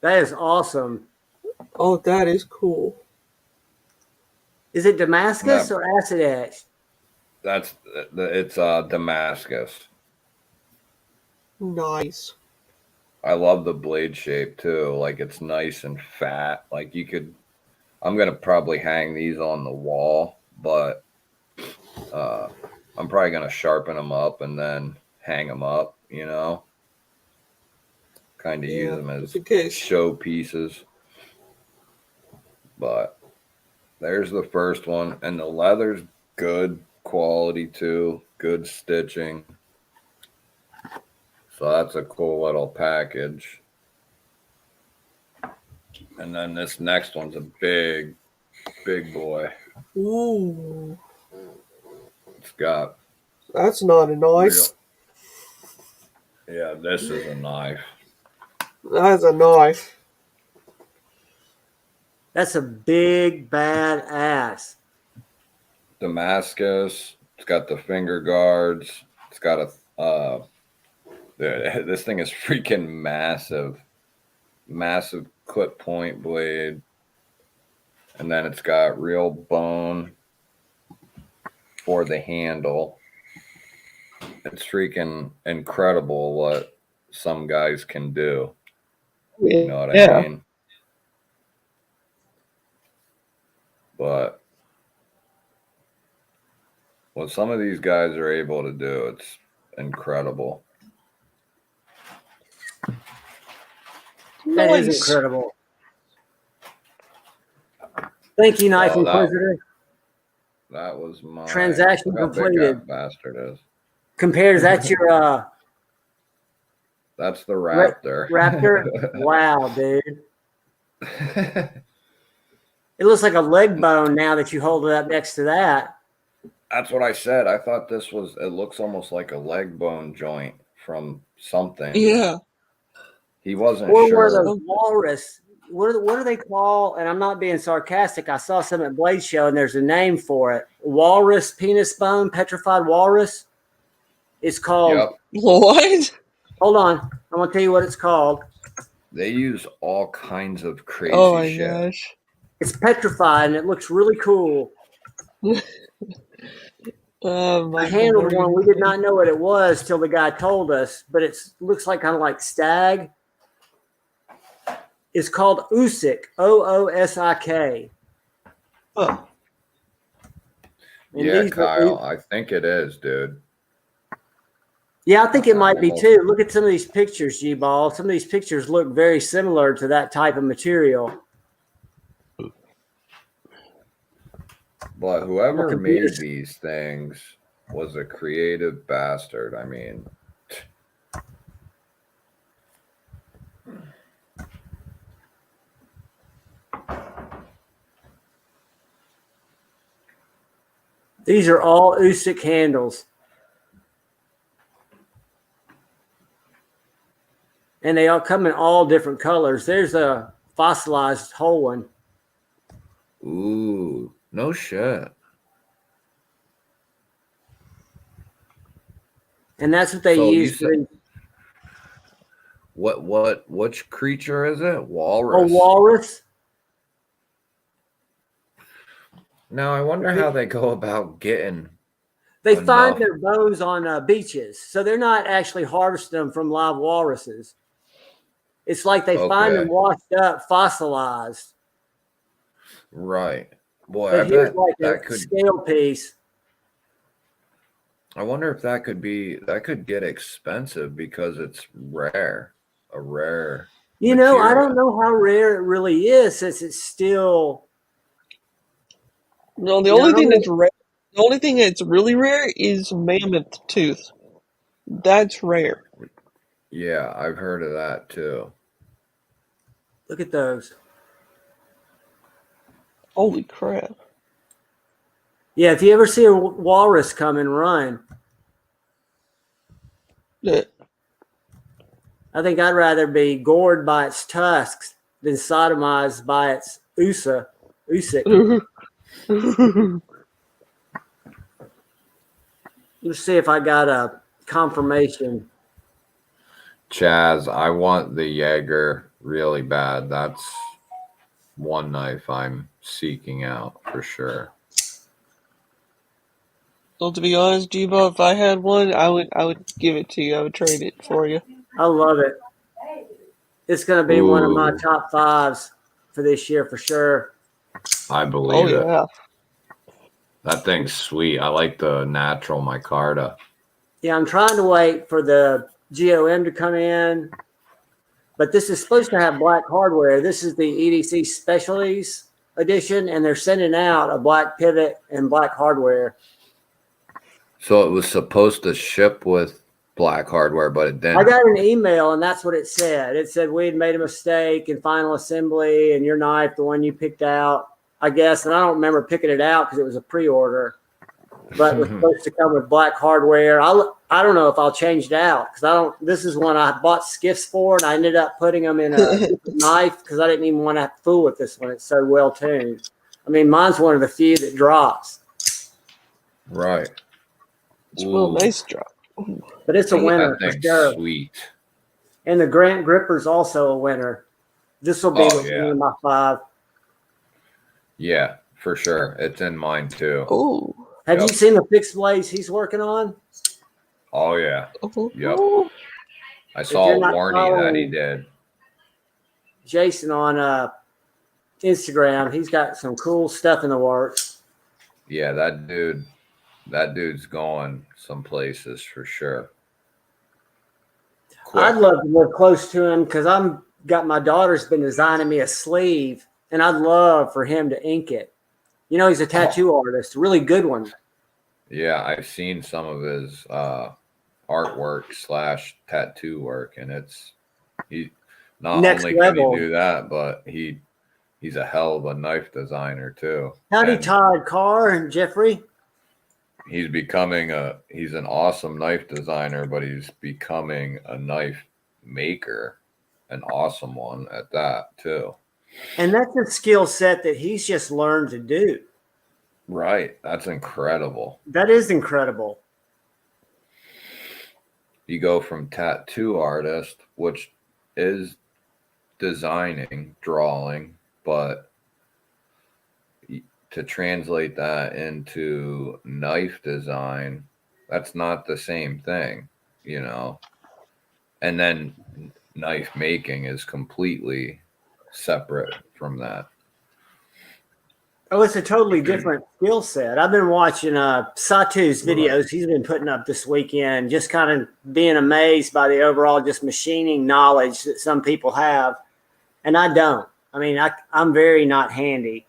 That is awesome. Oh, that is cool. Is it Damascus That or acid etched? that's it's Damascus. Nice. I love the blade shape too. Like, it's nice and fat. Like, I'm gonna probably hang these on the wall, but I'm probably gonna sharpen them up and then hang them up. Kind of use Yeah, them just as in case. show pieces. But There's the first one, and the leather's good quality too, good stitching. So that's a cool little package. And then this next one's a big boy. Ooh, It's got that's not a knife. Yeah, this is a knife. That's a knife. That's a big bad ass. Damascus. It's got the finger guards. It's got a this thing is freaking massive. Massive clip point blade. And then it's got real bone for the handle. It's freaking incredible what some guys can do. You know what I mean? But what some of these guys are able to do, it's incredible. That is incredible. Thank you, Knife Inquisitor. That was my transaction completed. That bastard is. Compares that's your that's the Raptor. Raptor? Wow, dude. It looks like a leg bone now that you hold it up next to that. That's what I said. I thought this was, it looks almost like a leg bone joint from something. Yeah. He wasn't or sure. Or those walrus. What do they call? And I'm not being sarcastic. I saw some at Blade Show, and there's a name for it. Walrus penis bone, petrified walrus. It's called. Yep. What? Hold on. I'm going to tell you what it's called. They use all kinds of crazy shit. Gosh. It's petrified, and it looks really cool. I handled one. We did not know what it was till the guy told us, but it looks like kind of like stag. It's called Oosik, Oosik. Oh. Yeah, Kyle, I think it is, dude. Yeah, I think it might be too. Look at some of these pictures, G-Ball. Some of these pictures look very similar to that type of material. But whoever made these things was a creative bastard. I mean, these are all Oosik handles. And they all come in all different colors. There's a fossilized whole one. Ooh, no shit. And that's what they use. Which creature is it? Walrus. A walrus. Now I wonder how they go about getting. They find their bones on beaches, so they're not actually harvesting them from live walruses. It's like they find them washed up, fossilized. Right. Boy, but here's like a scale piece. I wonder if that could get expensive because it's rare. A rare. You know, I don't know how rare it really is since it's still. No, the only thing that's rare, the only thing that's really rare is mammoth tooth. That's rare. Yeah, I've heard of that too. Look at those. Holy crap. Yeah, if you ever see a walrus come and run, I think I'd rather be gored by its tusks than sodomized by its Oosik. Let's see if I got a confirmation. Chaz, I want the Jaeger really bad. That's one knife I'm seeking out for sure. Well, to be honest, Jibo, if I had one, I would give it to you. I would trade it for you. I love it. It's going to be one of my top 5s for this year for sure. I believe it. Yeah. That thing's sweet. I like the natural micarta. Yeah, I'm trying to wait for the GOM to come in, but this is supposed to have black hardware. This is the EDC Specialties. edition, and they're sending out a black pivot and black hardware. So it was supposed to ship with black hardware, but it didn't. I got an email, and that's what it said. It said we had made a mistake in final assembly, and your knife, the one you picked out, I guess, and I don't remember picking it out because it was a pre-order, but it was supposed to come with black hardware. I don't know if I'll change it out because I don't. This is one I bought skiffs for, and I ended up putting them in a knife because I didn't even want to fool with this one. It's so well tuned. I mean, mine's one of the few that drops. Right. It's a real nice drop. But it's a winner for sure. Sweet. And the Grant Gripper's also a winner. This will be one of my 5. Yeah, for sure. It's in mine too. Oh. Have you seen the fixed blades he's working on? Oh yeah. Yep. I saw a warning that he did. Jason on Instagram, he's got some cool stuff in the works. Yeah, that dude's going some places for sure. Quick. I'd love to live close to him because my daughter's been designing me a sleeve, and I'd love for him to ink it. You know, he's a tattoo artist, a really good one. Yeah, I've seen some of his artwork / tattoo work, and he not Next only level. can he do that, but he's a hell of a knife designer too. Howdy, Todd Carr and Jeffrey. He's an awesome knife designer, but he's becoming a knife maker, an awesome one at that too. And that's a skill set that he's just learned to do. Right. That's incredible. That is incredible. You go from tattoo artist, which is designing, drawing, but to translate that into knife design, that's not the same thing, you know. And then knife making is completely separate from that. Oh, it's a totally different skill set. I've been watching Satu's videos he's been putting up this weekend, just kind of being amazed by the overall just machining knowledge that some people have. And I don't. I mean, I'm very not handy.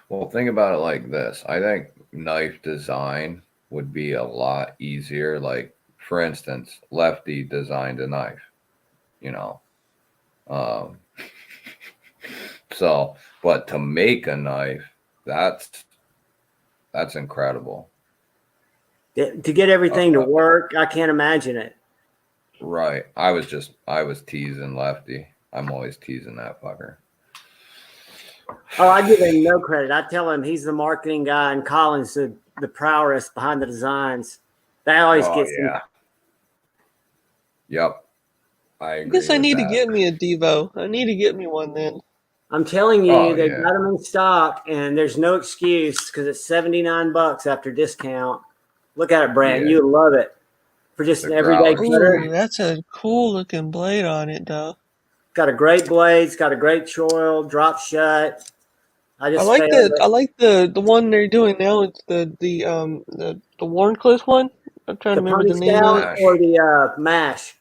Well, think about it like this. I think knife design would be a lot easier. Like, for instance, Lefty designed a knife, you know. But to make a knife, that's incredible. To get everything to work, I can't imagine it. Right. I was teasing Lefty. I'm always teasing that fucker. Oh, I give him no credit. I tell him he's the marketing guy and Colin's the prowess behind the designs. That always gets me. Yep. I guess I need to get me a Devo. I need to get me one then. I'm telling you, they got them in stock, and there's no excuse because it's $79 after discount. Look at it, Brant. You would love it for just an everyday cutter. That's a cool looking blade on it, though. Got a great blade. It's got a great choil. Drop shut. I like the one they're doing now. It's the Warncliffe one. I'm trying to remember the name of it. Or the Mash.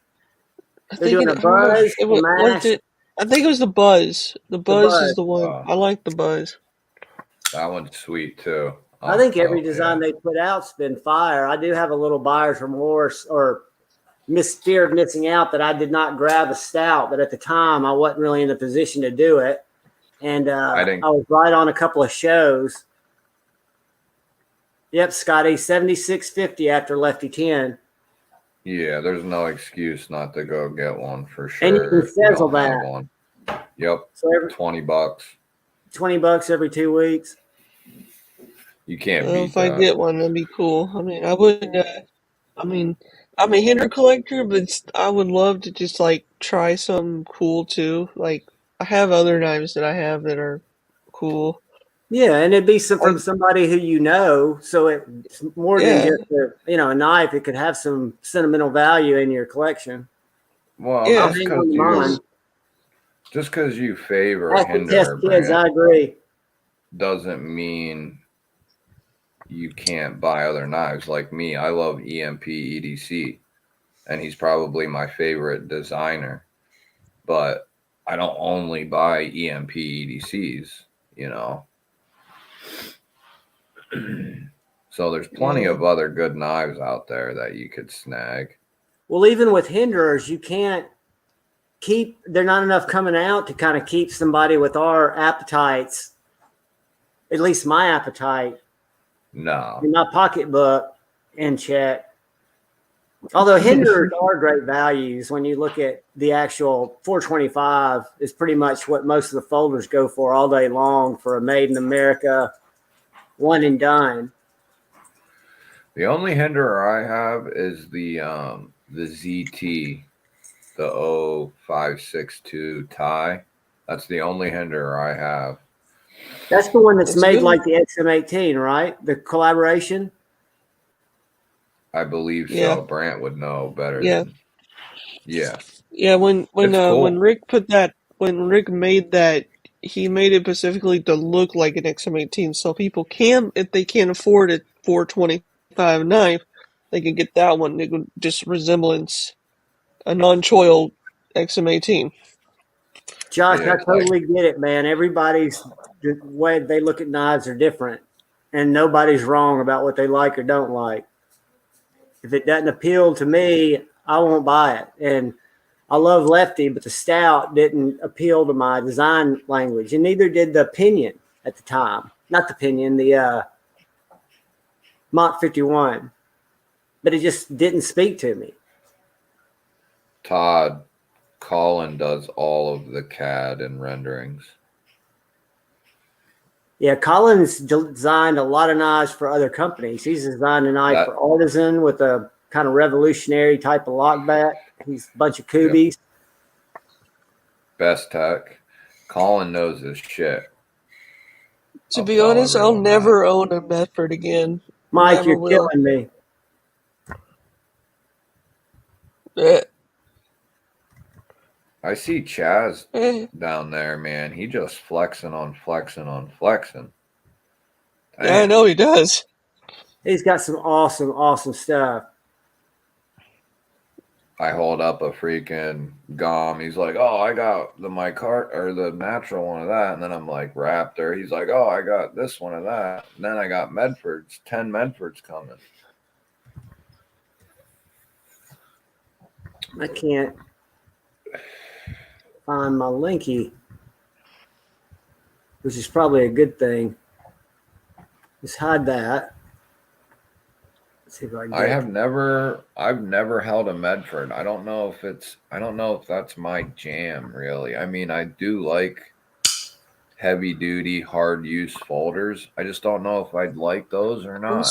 They're doing a Buzz, Mash. I think it was the Buzz. The Buzz is the one. I like the Buzz. That one's sweet too. I think every design they put out's been fire. I do have a little buyer's remorse or fear of missing out that I did not grab a stout, but at the time I wasn't really in the position to do it. And I was right on a couple of shows. Yep, Scotty, $76.50 after Lefty 10. Yeah, there's no excuse not to go get one for sure. And you can sizzle that. Yep. So $20. $20 every 2 weeks. You can't beat if I get one, that'd be cool. I mean, I wouldn't. I'm a hinder collector, but I would love to just like try something cool too. Like I have other knives that I have that are cool. Yeah, and it'd be from somebody who you know, so it's more than just a knife. It could have some sentimental value in your collection. Well, just because you favor hinder kids, I agree. Doesn't mean you can't buy other knives. Like me, I love EMP EDC, and he's probably my favorite designer. But I don't only buy EMP EDCs, you know. So there's plenty Yeah. of other good knives out there that you could snag. Well, even with hinderers, you can't keep. They're not enough coming out to kind of keep somebody with our appetites. At least my appetite No. in my pocketbook in check. Although hinderers are great values when you look at the actual 425 is pretty much what most of the folders go for all day long for a made in America one and done. The only hinderer I have is the ZT, the 0562 tie. That's the only hinderer I have. That's the one that's That's a made good one. like the XM18, right? The collaboration. I believe Yeah. so. Brant would know better Yeah. than. Yeah. Yeah, when It's cool. when Rick made that, he made it specifically to look like an XM18, so people can, if they can't afford a 425 knife, they can get that one. It would just resemblance a non-choil XM18. Josh, Yeah, I it's like totally get it, man. Everybody's the way they look at knives are different, and nobody's wrong about what they like or don't like. If it doesn't appeal to me, I won't buy it. And I love Lefty, but the Stout didn't appeal to my design language, and neither did the Pinion at the time. Not the Pinion, the Mach 51. But it just didn't speak to me. Todd Collin does all of the CAD and renderings. Yeah, Collins designed a lot of knives for other companies. He's designed a knife for Artisan with a kind of revolutionary type of lockback. He's a bunch of Kubies. Best Tech. Colin knows his shit. To be honest, I'll never own a Medford again. Mike, Never you're will. killing me. I see Chaz down there, man. He just flexing on flexing on flexing. Damn. Yeah, I know he does. He's got some awesome, awesome stuff. I hold up a freaking GOM. He's like, "Oh, I got the micar or the natural one of that," and then I'm like, "Raptor." He's like, "Oh, I got this one of that." And then I got Medfords. 10 Medfords coming. I can't find my linky, which is probably a good thing. Just hide that. Let's see if I can get I've never held a Medford. I don't know if that's my jam, really. I mean, I do like heavy duty, hard use folders. I just don't know if I'd like those or not.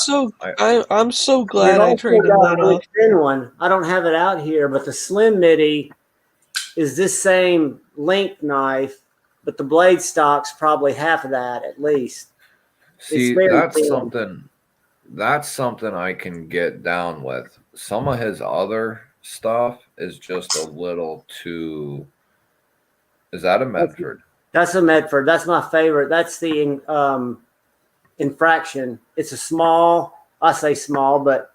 I'm so glad I traded mine off. Thin one. I don't have it out here, but the Slim MIDI is this same length knife, but the blade stock's probably half of that at least. See, that's something I can get down with. Some of his other stuff is just a little too. Is that a Medford? That's a Medford. That's my favorite. That's the Infraction. It's a small, I say small, but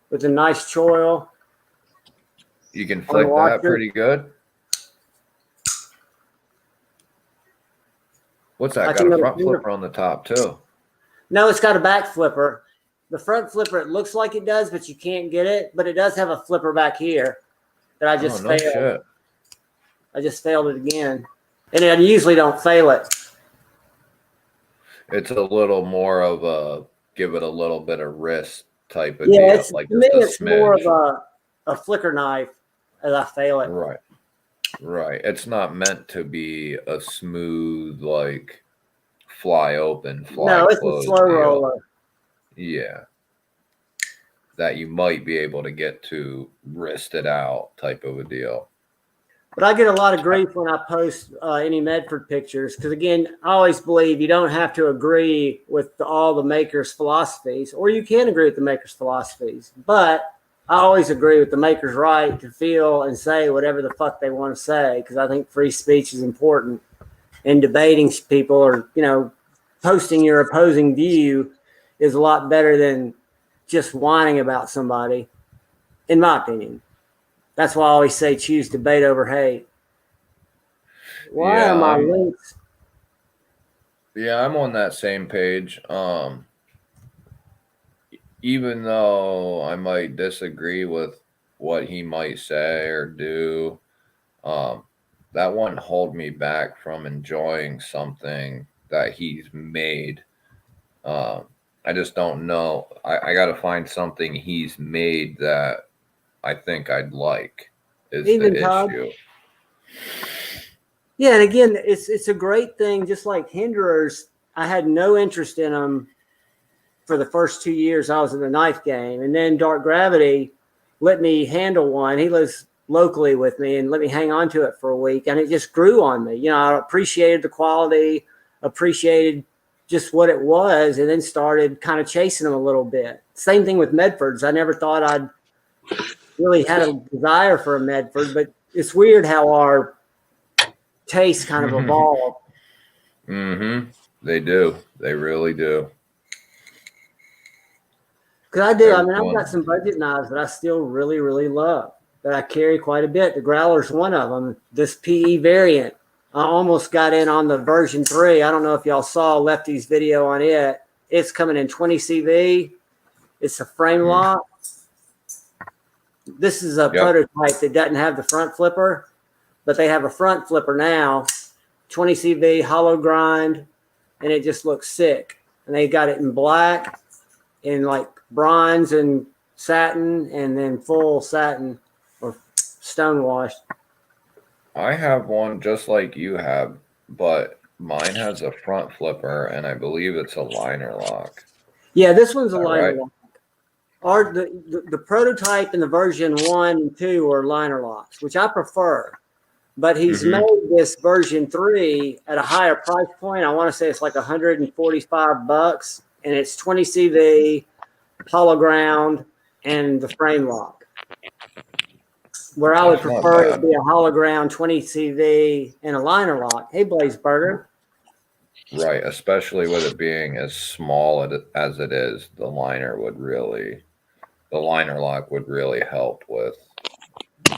with a nice choil. You can flick that pretty good. What's that? Got a front flipper on the top too. No, it's got a back flipper. The front flipper, it looks like it does, but you can't get it. But it does have a flipper back here that I just failed. Shit. I just failed it again. And I usually don't fail it. It's a little more of a give it a little bit of wrist type of deal. Like to me, it's more of a flicker knife as I fail it. Right. It's not meant to be a smooth, like fly open, fly closed. No, it's a slow roller. Yeah. That you might be able to get to wrist it out type of a deal. But I get a lot of grief when I post any Medford pictures because, again, I always believe you don't have to agree with all the makers' philosophies, or you can agree with the makers' philosophies. But I always agree with the maker's right to feel and say whatever the fuck they want to say because I think free speech is important. And debating people or, posting your opposing view is a lot better than just whining about somebody, in my opinion. That's why I always say choose debate over hate. Why are my links? Yeah, I'm on that same page. Even though I might disagree with what he might say or do, um, that wouldn't hold me back from enjoying something that he's made. Um, I just don't know. I got to find something he's made that I think I'd like. Is the Even Todd. issue? Yeah, and again, it's a great thing. Just like Hinderers, I had no interest in them for the first 2 years I was in the knife game, and then Dark Gravity let me handle one. He lives locally with me and let me hang on to it for a week, and it just grew on me. You know, I appreciated the quality, appreciated just what it was, and then started kind of chasing them a little bit. Same thing with Medfords. I never thought I'd really had a desire for a Medford, but it's weird how our tastes kind of evolve. Mm-hmm. They do. They really do. Because I do. I mean, I've got some budget knives that I still really, really love that I carry quite a bit. The Growler's one of them. This PE variant. I almost got in on the version 3. I don't know if y'all saw Lefty's video on it. It's coming in 20 CV. It's a frame lock. This is a prototype that doesn't have the front flipper, but they have a front flipper now. 20 CV, hollow grind, and it just looks sick. And they got it in black, in like bronze and satin, and then full satin or stone washed. I have one just like you have, but mine has a front flipper, and I believe it's a liner lock. Yeah, this one's a liner lock. The prototype in the version 1 and 2 are liner locks, which I prefer. But he's made this version 3 at a higher price point. I want to say it's like $145, and it's 20 CV, hollow ground, and the frame lock. Where I would prefer it to be a hollow ground, 20 CV, and a liner lock. Hey, Blazeburger. Right, especially with it being as small as it is, the liner lock would really help with.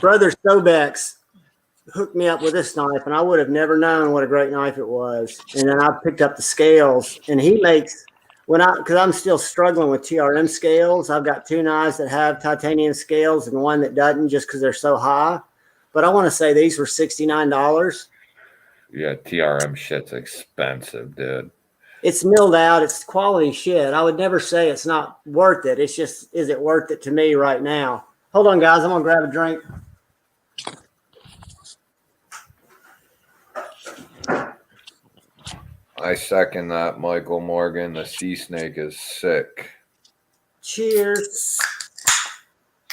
Brother Stobex hooked me up with this knife, and I would have never known what a great knife it was. And then I picked up the scales, and he makes because I'm still struggling with TRM scales. I've got 2 knives that have titanium scales and one that doesn't, just because they're so high. But I want to say these were $69. Yeah, TRM shit's expensive, dude. It's milled out. It's quality shit. I would never say it's not worth it. It's just, is it worth it to me right now? Hold on, guys. I'm going to grab a drink. I second that, Michael Morgan. The sea snake is sick. Cheers.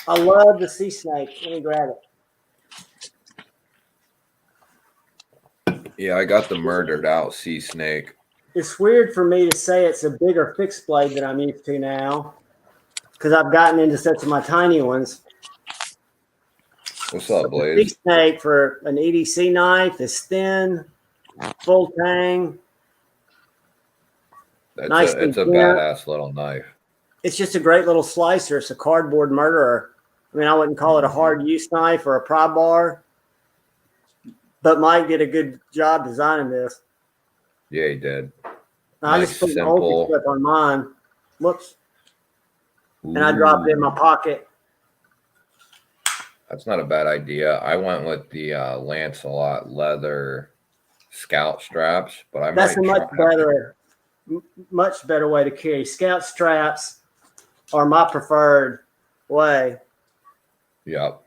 I love the sea snake. Let me grab it. Yeah, I got the murdered out sea snake. It's weird for me to say it's a bigger fixed blade than I'm used to now, because I've gotten into such of my tiny ones. What's up, Blaze? The sea snake for an EDC knife is thin, full tang. It's a badass little knife. It's just a great little slicer. It's a cardboard murderer. I mean, I wouldn't call it a hard use knife or a pry bar, but Mike did a good job designing this. Yeah, he did. I just put an old clip on mine. Whoops. And I dropped it in my pocket. That's not a bad idea. I went with the Lancelot leather scout straps, but that's a much better way to carry. Scout straps are my preferred way. Yep.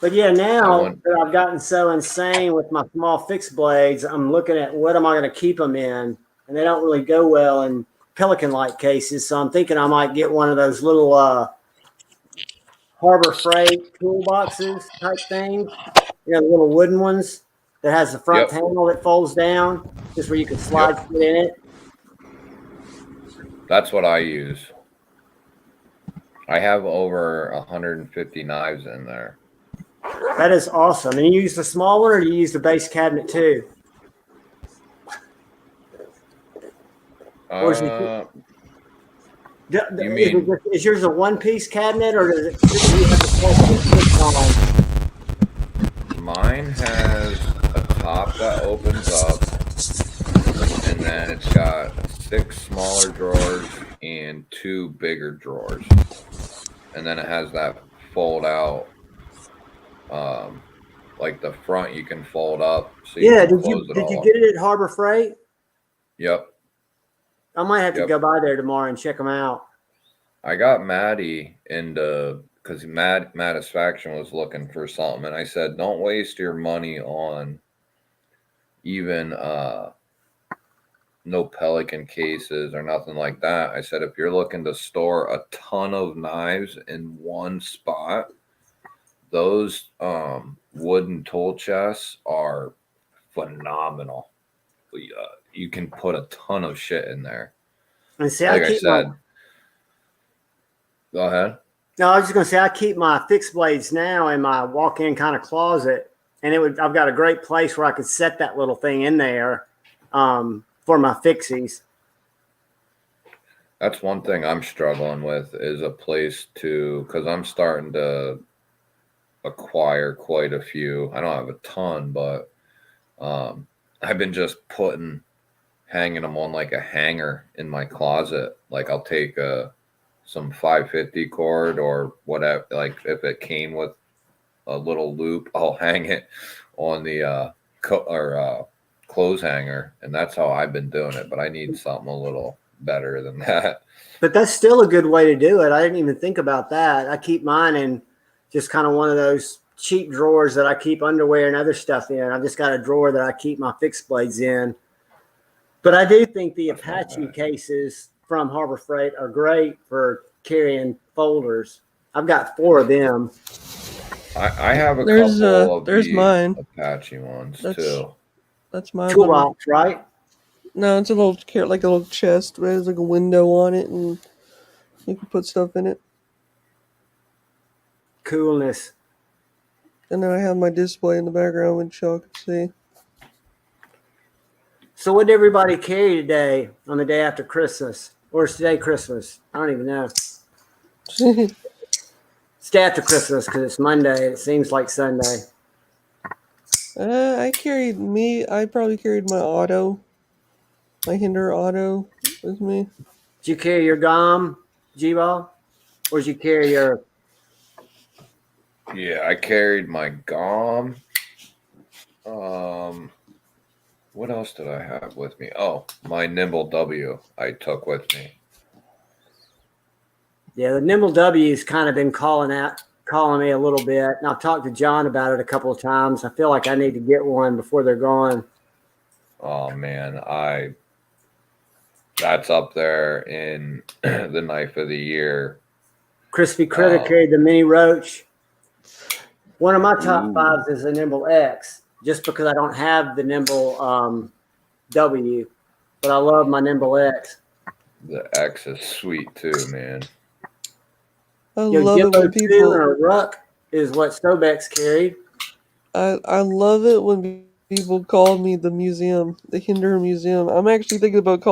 But yeah, now that I've gotten so insane with my small fixed blades, I'm looking at what am I going to keep them in, and they don't really go well in Pelican-like cases. So I'm thinking I might get one of those little Harbor Freight toolboxes type things. You know, the little wooden ones that has the front panel that folds down, just where you can slide shit in it. That's what I use. I have over 150 knives in there. That is awesome. And you use the small one, or do you use the base cabinet too? You mean Is yours a one-piece cabinet, or does it? Do you have the place to switch on? mine has a top that opens up, and then it's got 6 smaller drawers and 2 bigger drawers, and then it has that fold out, um, like the front you can fold up so you Yeah. can Did close it you all up. get it at Harbor Freight? Yep, I might have to yep. go by there tomorrow and check them out. I got Maddie into because Satisfaction was looking for something, and I said, don't waste your money on even no Pelican cases or nothing like that. I said, if you're looking to store a ton of knives in one spot, those wooden tool chests are phenomenal. You can put a ton of shit in there. And see, Like I said, go ahead. No, I was just going to say I keep my fixed blades now in my walk-in kind of closet, and I've got a great place where I could set that little thing in there for my fixies. That's one thing I'm struggling with is a place to, because I'm starting to acquire quite a few. I don't have a ton, but I've been just hanging them on like a hanger in my closet. Like I'll take some 550 cord or whatever. Like if it came with a little loop, I'll hang it on the clothes hanger, and that's how I've been doing it. But I need something a little better than that. But that's still a good way to do it. I didn't even think about that. I keep mine in just kind of one of those cheap drawers that I keep underwear and other stuff in. I've just got a drawer that I keep my fixed blades in. But I do think the That's not Apache bad. cases from Harbor Freight are great for carrying folders. I've got 4 of them. I have a There's couple of there's the mine. Apache ones That's too. that's my little. Toolbox, right? No, it's a little like a little chest. But there's like a window on it, and you can put stuff in it. Coolness. And then I have my display in the background, which y'all can see. So what did everybody carry today on the day after Christmas? Or is today Christmas? I don't even know. It's day after Christmas because it's Monday and it seems like Sunday. I probably carried my Hinder auto with me. Did you carry your GOM, G-Ball? Or did you carry your... Yeah, I carried my GOM. What else did I have with me? Oh, my Nimble W I took with me. Yeah, the Nimble W's kind of been calling me a little bit. And I've talked to John about it a couple of times. I feel like I need to get one before they're gone. Oh man, that's up there in the knife of the year. Crispy Critter carried the Mini Roach. One of my top 5s is the Nimble X, just because I don't have the Nimble W, but I love my Nimble X. The X is sweet too, man. I love it when people. And a Ruck is what Stobex carried. I love it when people call me the museum, the Hinder Museum. I'm actually thinking about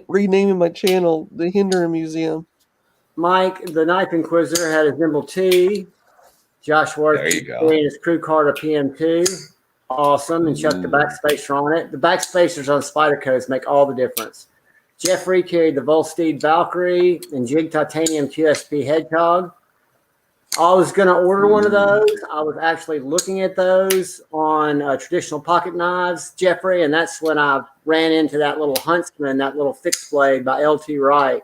renaming my channel the Hinder Museum. Mike, the Knife Inquisitor, had his Nimble T. Josh Worth There you go. carrying his Crew Carter PM2. Awesome. And chucked the backspacer on it. The backspacers on Spyderco's make all the difference. Jeffrey carried the Volsteed Valkyrie and Jig Titanium QSP Hedgehog. I was going to order one of those. I was actually looking at those on traditional pocket knives, Jeffrey, and that's when I ran into that little Huntsman, that little fixed blade by LT Wright.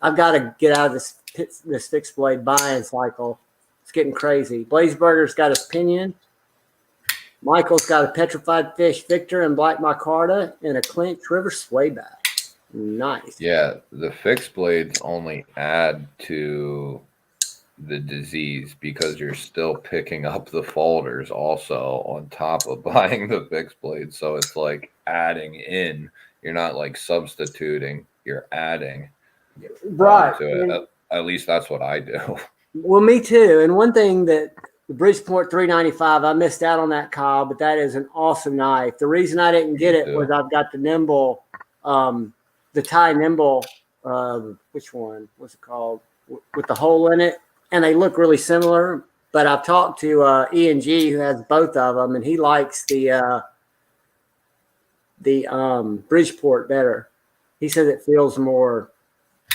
I've got to get out of this fixed blade buying cycle. It's getting crazy. Blazeburger's got his Pinion. Michael's got a Petrified Fish Victor and Black Micarta and a Clinch River Swayback. Nice. Yeah, the fixed blades only add to the disease because you're still picking up the folders also on top of buying the fixed blades. So it's like adding in. You're not like substituting. You're adding Right. to it. At least that's what I do. Well, me too. And one thing that the Bridgeport 395, I missed out on that, Kyle, but that is an awesome knife. The reason I didn't get it was I've got the Nimble, the Thai Nimble which one? What's it called? With the hole in it, and they look really similar. But I've talked to E&G, who has both of them, and he likes the Bridgeport better. He says it feels more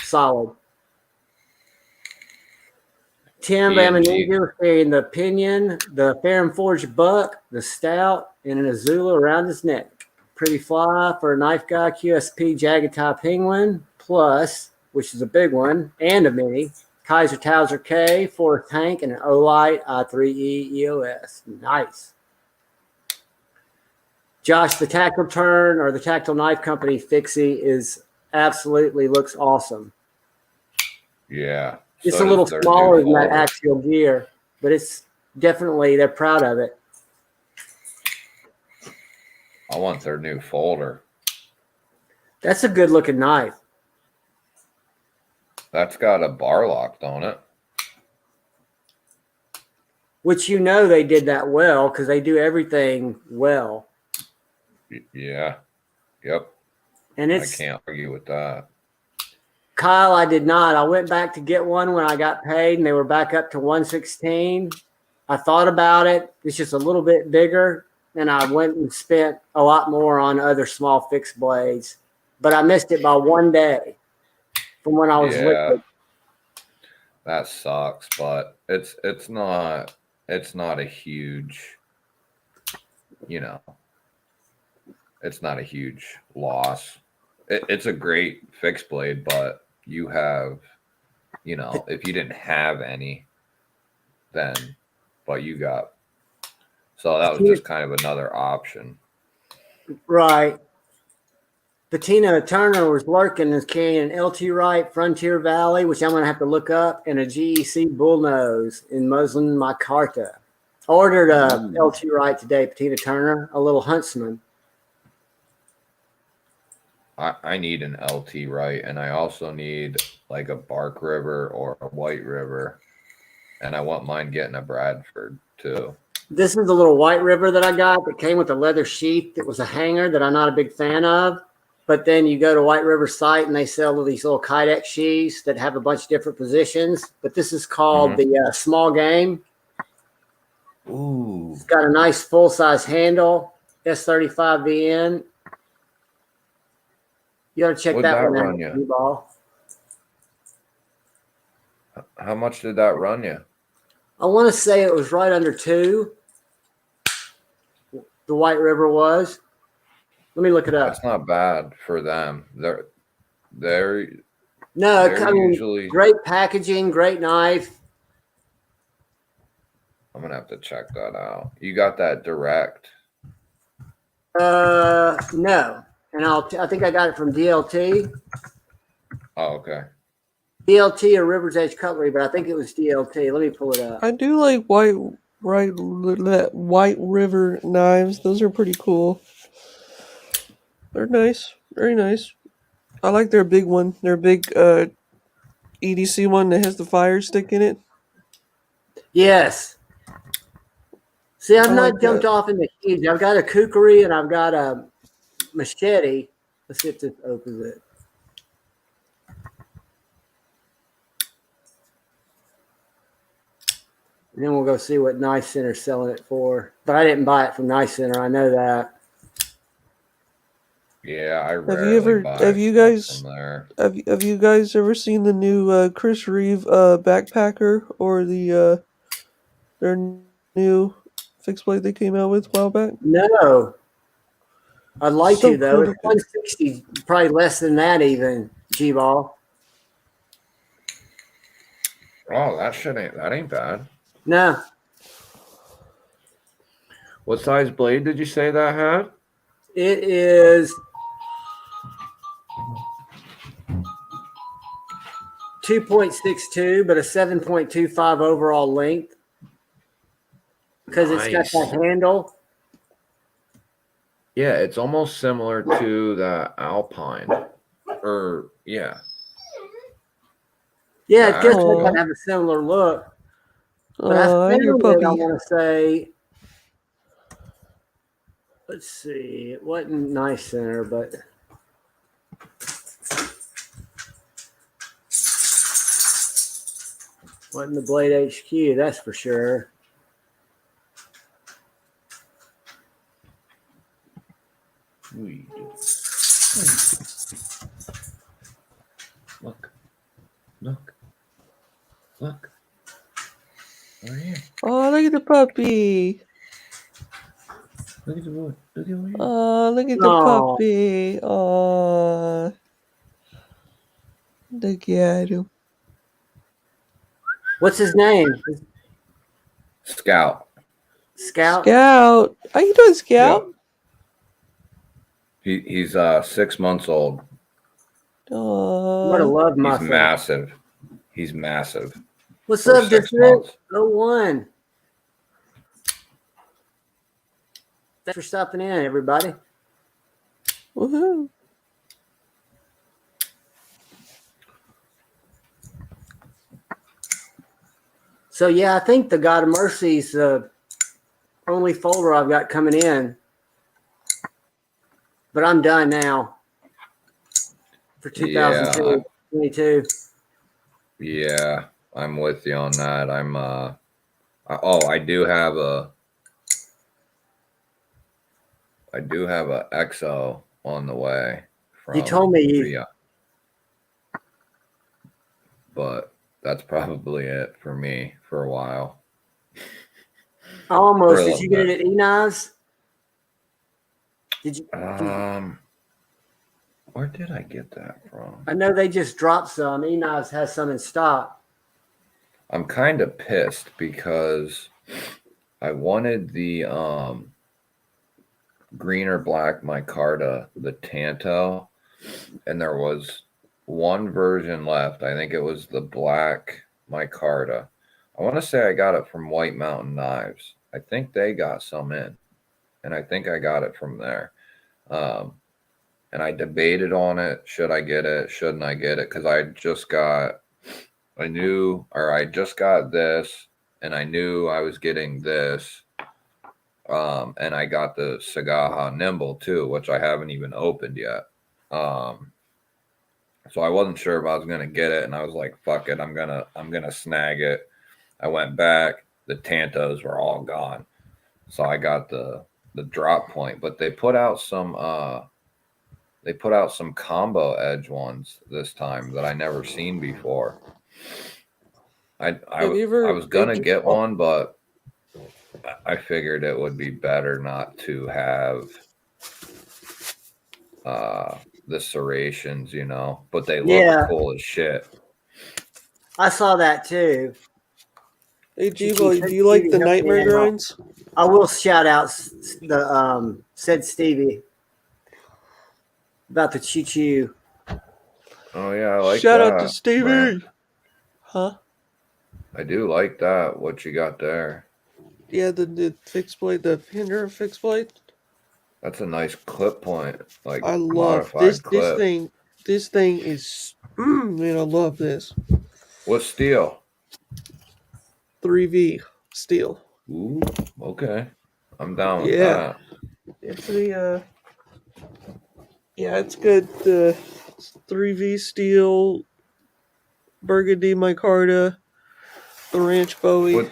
solid. Tim Bamanuga was carrying the Pinion, the Ferrum Forged Buck, the Stout, and an Azula around his neck. Pretty fly for a knife guy, QSP Jagatai Penguin, plus, which is a big one, and a mini, Kaiser Towser K for a tank, and an Olight I3E EOS. Nice. Josh, the Tactile Turn or the Tactile Knife Company Fixie is absolutely looks awesome. Yeah. It's a little smaller than that Axial Gear, but it's definitely, they're proud of it. I want their new folder. That's a good looking knife. That's got a bar lock, don't it? Which they did that well because they do everything well. Yeah. Yep. And I can't argue with that. Kyle, I did not. I went back to get one when I got paid, and they were back up to 116. I thought about it. It's just a little bit bigger, and I went and spent a lot more on other small fixed blades. But I missed it by 1 day from when I was liquid. That sucks, but it's not a huge, it's not a huge loss. It's a great fixed blade, but you have, if you didn't have any, then, but you got, so that was just kind of another option. Right. Patina Turner was lurking and carrying an LT Wright Frontier Valley, which I'm going to have to look up, and a GEC Bullnose in muslin micarta. Ordered a LT Wright today, Patina Turner, a little Huntsman. I need an LT Wright, and I also need like a Bark River or a White River, and I want mine getting a Bradford too. This is the little White River that I got that came with a leather sheath. It was a hanger that I'm not a big fan of. But then you go to White River's site and they sell these little Kydex sheaths that have a bunch of different positions. But this is called the small game. Ooh. It's got a nice full-size handle, S35VN. You ought to check that one out, Ball. How much did that run you? I want to say it was right under 2. The White River was. Let me look it up. That's not bad for them. They're usually great packaging, great knife. I'm gonna have to check that out. You got that direct? No, and I think I got it from DLT. Oh, okay. DLT or River's Edge Cutlery, but I think it was DLT. Let me pull it up. I do like White River knives. Those are pretty cool. They're nice, very nice. I like their big one. Their big EDC one that has the fire stick in it. Yes. See, I've not jumped off in the huge. I've got a kukri and I've got a machete. Let's see if this opens it. And then we'll go see what Knife Center's selling it for. But I didn't buy it from Knife Center. I know that. Yeah, I have you guys ever seen the new Chris Reeve backpacker or the their new fixed blade they came out with a while back? No. I'd like to though. It's 160, probably less than that even, G-Ball. Oh, that ain't bad. No. What size blade did you say that had? It is 2.62, but a 7.25 overall length because it's got that handle. Yeah, it's almost similar to the Alpine. Yeah, it gets like I have a similar look. But I found it, I want to say, let's see, it wasn't Knife Center, but Wasn't the Blade HQ, that's for sure. Look. Over here. Oh, look at the puppy. Look at the boy. Look over here. Oh, look at the Aw. puppy. Oh, look at him. What's his name? Scout. Scout? Scout. How you doing, Scout? He's 6 months old. What a Oh, love He's muffin. massive. He's massive. What's For up, 6 District months. 01? Thanks for stopping in, everybody. woohoo. So yeah, I think the God of Mercy is the only folder I've got coming in. But I'm done now for 2022. Yeah, I'm with you on that. I do have a XO on the way from You told me Via. But that's probably it for me for a while. almost. For a Did little you get bit. it at Enos? Did you? Where did I get that from? I know they just dropped some. Enos has some in stock. I'm kind of pissed because I wanted the green or black micarta, the Tanto, and there was one version left. I think it was the black micarta. I want to say I got it from White Mountain Knives. I think they got some in, and I think I got it from there. And I debated on it. Should I get it? Shouldn't I get it? Because I just got this, and I knew I was getting this. And I got the Sagaha Nimble too, which I haven't even opened yet. So I wasn't sure if I was gonna get it, and I was like, "Fuck it, I'm gonna snag it." I went back. The Tantos were all gone, so I got the drop point. But they put out some combo edge ones this time that I never seen before. I was gonna get one, but I figured it would be better not to have the serrations, but they look cool as shit. I saw that too. Hey, G-Boy, do you like the Nightmare Grinds? I will shout out the said Stevie about the Choo Choo. Oh yeah, I like Shout that. out to Stevie. Brent. Huh? I do like that. What you got there? Yeah, the fixed blade, the hinder fixed blade. That's a nice clip point, like I love modified this. clip. This thing is, man, I love this. What steel? 3V steel. Ooh, okay. I'm down with Yeah. that. It's the yeah, it's good. The 3V steel, burgundy micarta, the ranch Bowie.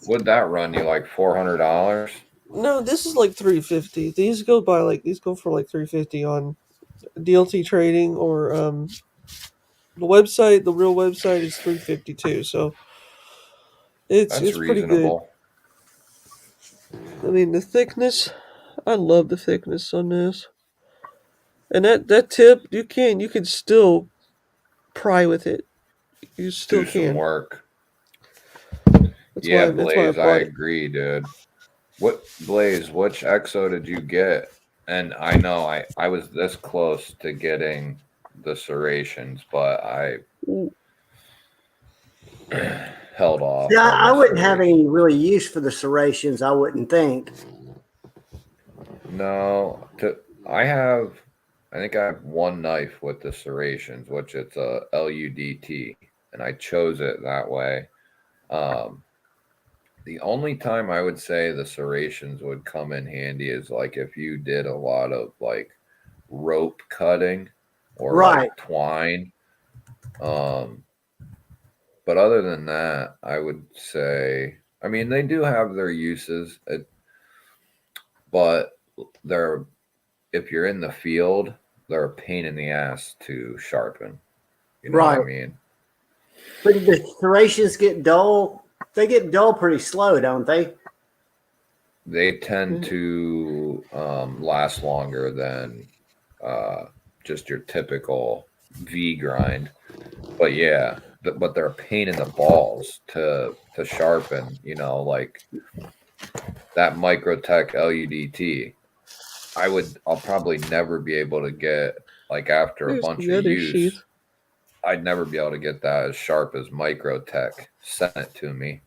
Would that run you like $400? No, this is like $350. These go for like $350 on DLT trading, or the website. The real website is $350 too. So it's pretty good. Reasonable. I mean, the thickness, I love the thickness on this. And that tip, you can still pry with it. You still Do some can. work. That's Yeah, why Blaze, I I bought it. agree, dude. Which EXO did you get? And I know I was this close to getting the serrations, but I Ooh. held off. Yeah, on the I wouldn't have serrations. any really use for the serrations, I wouldn't think. No, I think I have one knife with the serrations, which it's a LUDT, and I chose it that way. The only time I would say the serrations would come in handy is like if you did a lot of like rope cutting or Right. like twine. But but other than that, I would say, I mean, they do have their uses, but they're if you're in the field, they're a pain in the ass to sharpen. You know what I Right. mean? But the serrations get dull. They get dull pretty slow, don't they? They tend to last longer than uh, just your typical V grind. But yeah, but they're a pain in the balls to sharpen. You know, like that Microtech LUDT. I'll probably never be able to get, like, after a There's bunch the of other use. sheath. I'd never be able to get that as sharp as Microtech sent it to me.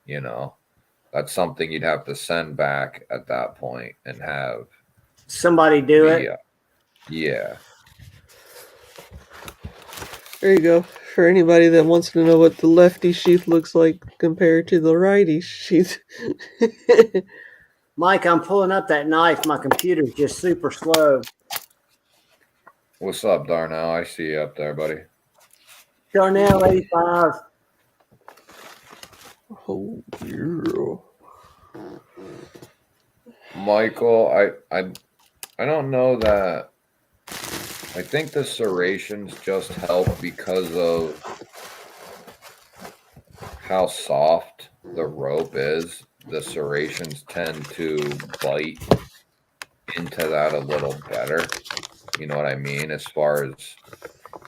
You know, that's something you'd have to send back at that point and have Somebody do it. yeah. There you go. For anybody that wants to know what the lefty sheath looks like compared to the righty sheath. Mike, I'm pulling up that knife. My computer's just super slow. What's up, Darnell? I see you up there, buddy. Darnell 85. Oh, yeah. Michael, I don't know that. I think the serrations just help because of how soft the rope is. The serrations tend to bite into that a little better. You know what I mean? As far as,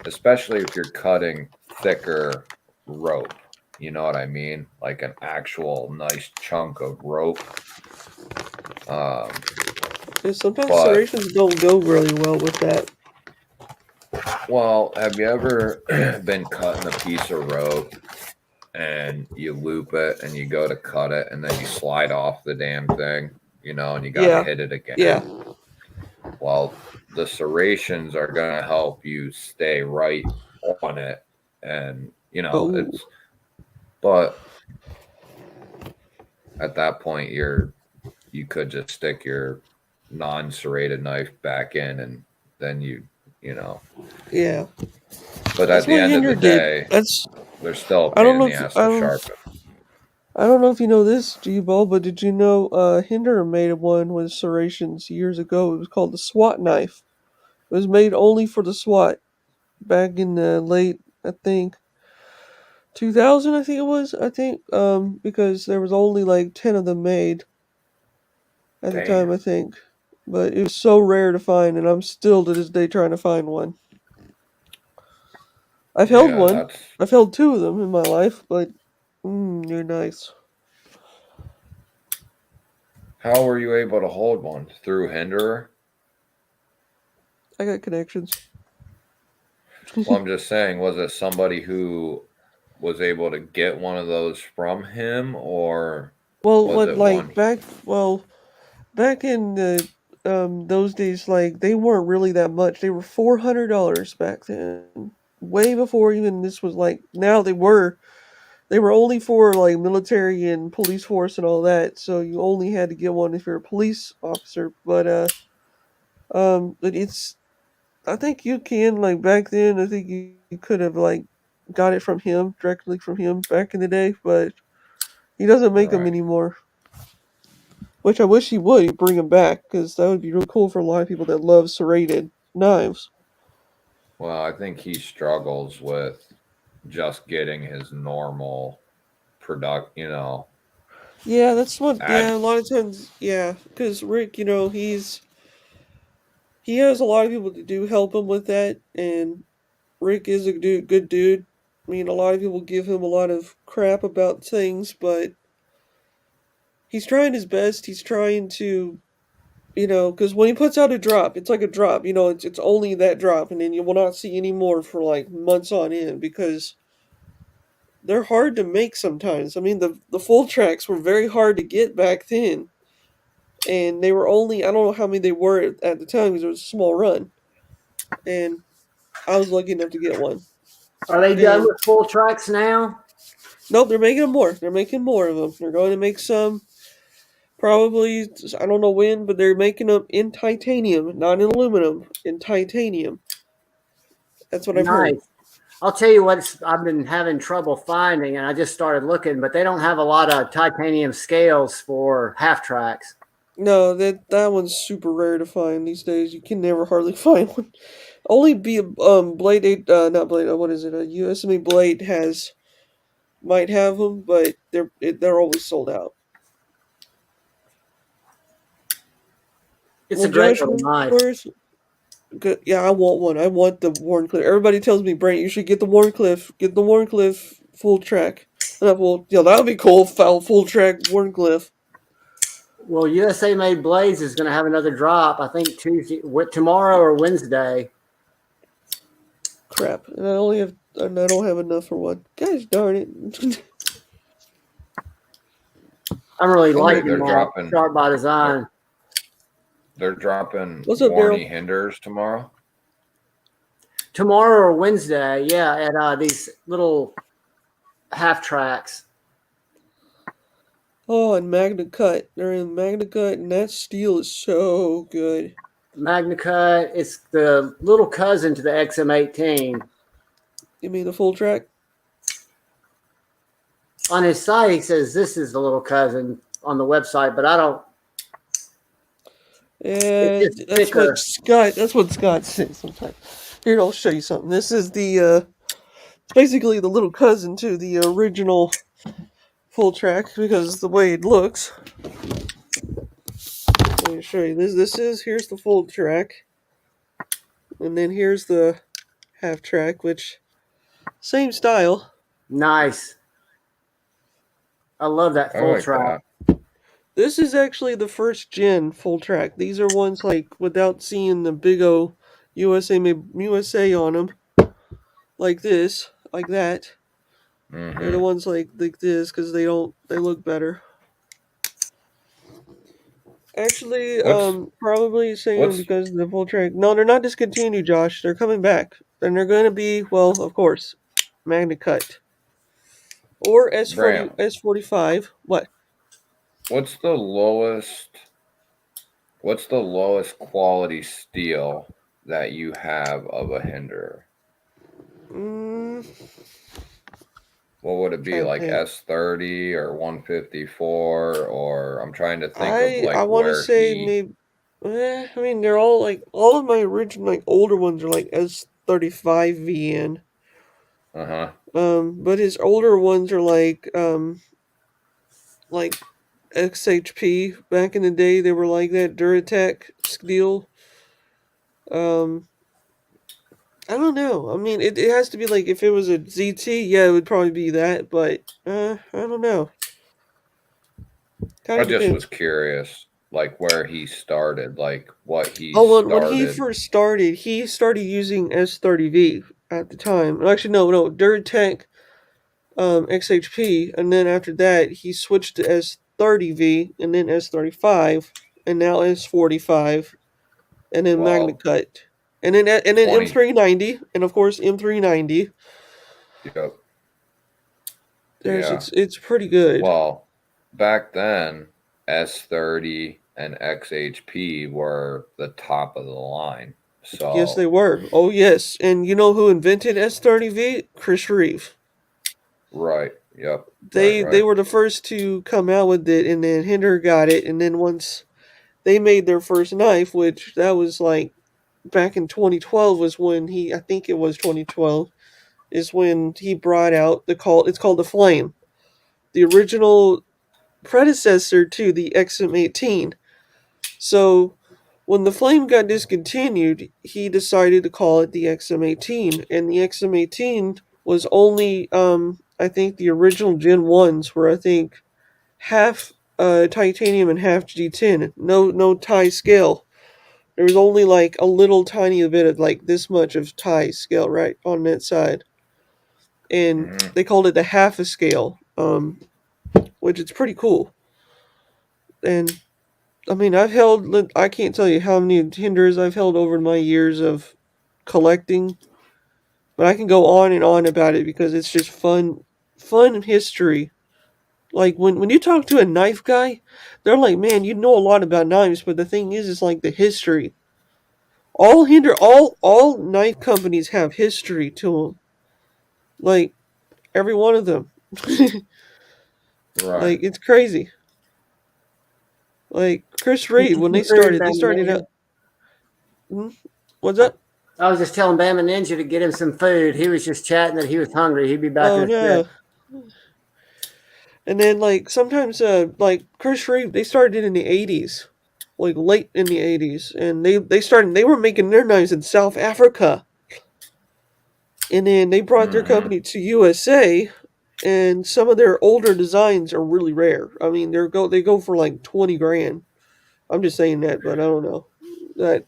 especially if you're cutting thicker rope. You know what I mean? Like an actual nice chunk of rope. Yeah, sometimes But serrations don't go really well with that. well, have you ever been cutting a piece of rope and you loop it and you go to cut it and then you slide off the damn thing, you know, and you got to Yeah. hit it again? Yeah. Well, the serrations are going to help you stay right on it. And, you know, Oh. but at that point, you could just stick your non-serrated knife back in and then you know. Yeah. But That's at the what end of Hinder the did. day, That's they're still a I pain don't in know the if ass to sharpen. I don't know if you know this, G-Ball, but did you know Hinder made one with serrations years ago? It was called the SWAT knife. It was made only for the SWAT back in the late, I think, 2000. I think it was. I think because there was only like 10 of them made at the time. Damn. I think, but it was so rare to find, and I'm still to this day trying to find one. I've held Yeah, one. that's I've held two of them in my life, but they're nice. how were you able to hold one through Hinderer? I got connections. Well, I'm just saying, was it somebody who was able to get one of those from him, or Well, was what it one? back in the those days, like they weren't really that much. They were $400 back then, way before even this was like. Now they were only for like military and police force and all that. So you only had to get one if you're a police officer. But it's I think you can like back then. I think you could have like got it from him directly from him back in the day, but he doesn't make them Right. anymore. Which I wish he would. He'd bring them back because that would be really cool for a lot of people that love serrated knives. Well, I think he struggles with just getting his normal product, Yeah, that's what. ad. Yeah, a lot of times. Yeah, because Rick, he has a lot of people that do help him with that, and Rick is a good dude. I mean, a lot of people give him a lot of crap about things, but he's trying his best. He's trying to, because when he puts out a drop, it's like a drop. It's only that drop, and then you will not see any more for like months on end because they're hard to make sometimes. I mean, the full tracks were very hard to get back then, and they were only I don't know how many they were at the time because it was a small run, and I was lucky enough to get one. Are they done And with full tracks now? nope, they're making more. They're making more of them. They're going to make some probably I don't know when, but they're making them in titanium, not in aluminum, in titanium. That's what I've heard. Nice. I'll tell you what I've been having trouble finding, and I just started looking, but they don't have a lot of titanium scales for half tracks. No, that one's super rare to find these days. You can never hardly find one. Only be Blade 8, not Blade. What is it? A USMA Blade might have them, but they're always sold out. It's Well, a great Josh, little knife. good. Yeah, I want one. I want the Warncliffe. Everybody tells me, Brent, you should get the Warncliffe. Get the Warncliffe full track. Well, yeah, that would be cool. Full track Warncliffe. Well, USA Made Blades is going to have another drop. I think tomorrow or Wednesday. Crap, and I don't have enough for one. Gosh darn it. I'm really Hey, liking that. Start by Design. They're dropping What's up, Warney Daryl? Hinders tomorrow. Tomorrow or Wednesday, yeah, at these little half tracks. Oh, and Magna Cut. They're in Magna Cut, and that steel is so good. Magna Cut, it's the little cousin to the XM18. You mean the full track? On his site, he says this is the little cousin on the website, but I don't. Yeah, It's just thicker. That's what Scott says sometimes. Here, I'll show you something. This is it's basically the little cousin to the original full track because the way it looks. Let me show you here's the full track, and then here's the half track, which same style. Nice. I love that I full like track. that. This is actually the first gen full track. These are ones like without seeing the big O USA on them, like this, like that. They're the ones like this because they look better. Actually, probably saying what's because of the full track. No, they're not discontinued, Josh. They're coming back, and they're going to be well, of course, Magna Cut or Bram? S45. What? What's the lowest? What's the lowest quality steel that you have of a Hinder? Mm, What would it be, trying to like think. S30 or 154? Or I'm trying to think of I like want to where say he. maybe. I mean, they're all like all of my original like older ones are like S35 VN. Uh huh. But his older ones are like XHP. Back in the day, they were like that Duratec steel. Um, I don't know. I mean, it has to be like if it was a ZT, yeah, it would probably be that. But I don't know. Kind I of just depends. was curious, like where he started, like what he Oh, when he started. first started, he started using S30V at the time. Actually, no, Duratec XHP, and then after that, he switched to S30V, and then S35, and now S45, and then Magna Well, Cut, and then 20. M390, and of course M390. Yep. There's Yeah. it's pretty good. Well, back then, S30 and XHP were the top of the line. Yes, they So, were. Oh yes, and you know who invented S30V? Chris Reeve. right. Yep. Right. They Right. were the first to come out with it, and then Hinder got it, and then once they made their first knife, which that was like back in 2012 was when I think it was 2012 is when he brought out it's called the Flame, the original predecessor to the XM18. So when the Flame got discontinued, he decided to call it the XM18, and the XM18 was only I think the original Gen 1s were I think half titanium and half G10. No tie scale. There was only like a little tiny bit of like this much of tie scale right on that side, and Hmm. they called it the half a scale, which is pretty cool. And I mean, I can't tell you how many Hinders I've held over my years of collecting, but I can go on and on about it because it's just fun history. Like when you talk to a knife guy, they're like, "Man, you know a lot about knives," but the thing is like the history. All knife companies have history to them. Like every one of them. Right. Like it's crazy. Like Chris Get Reed you when some food, they Bama started Ninja. out. Hmm? What's up? I was just telling Bama Ninja to get him some food. He was just chatting that he was hungry. He'd be back in Oh a sec. no. And then like sometimes like Chris Reed they started in the 80s. Like late in the 80s and they were making their knives in South Africa. And then they brought their Hmm. company to USA and some of their older designs are really rare. I mean, they go for like 20 grand. I'm just saying that, but I don't know. That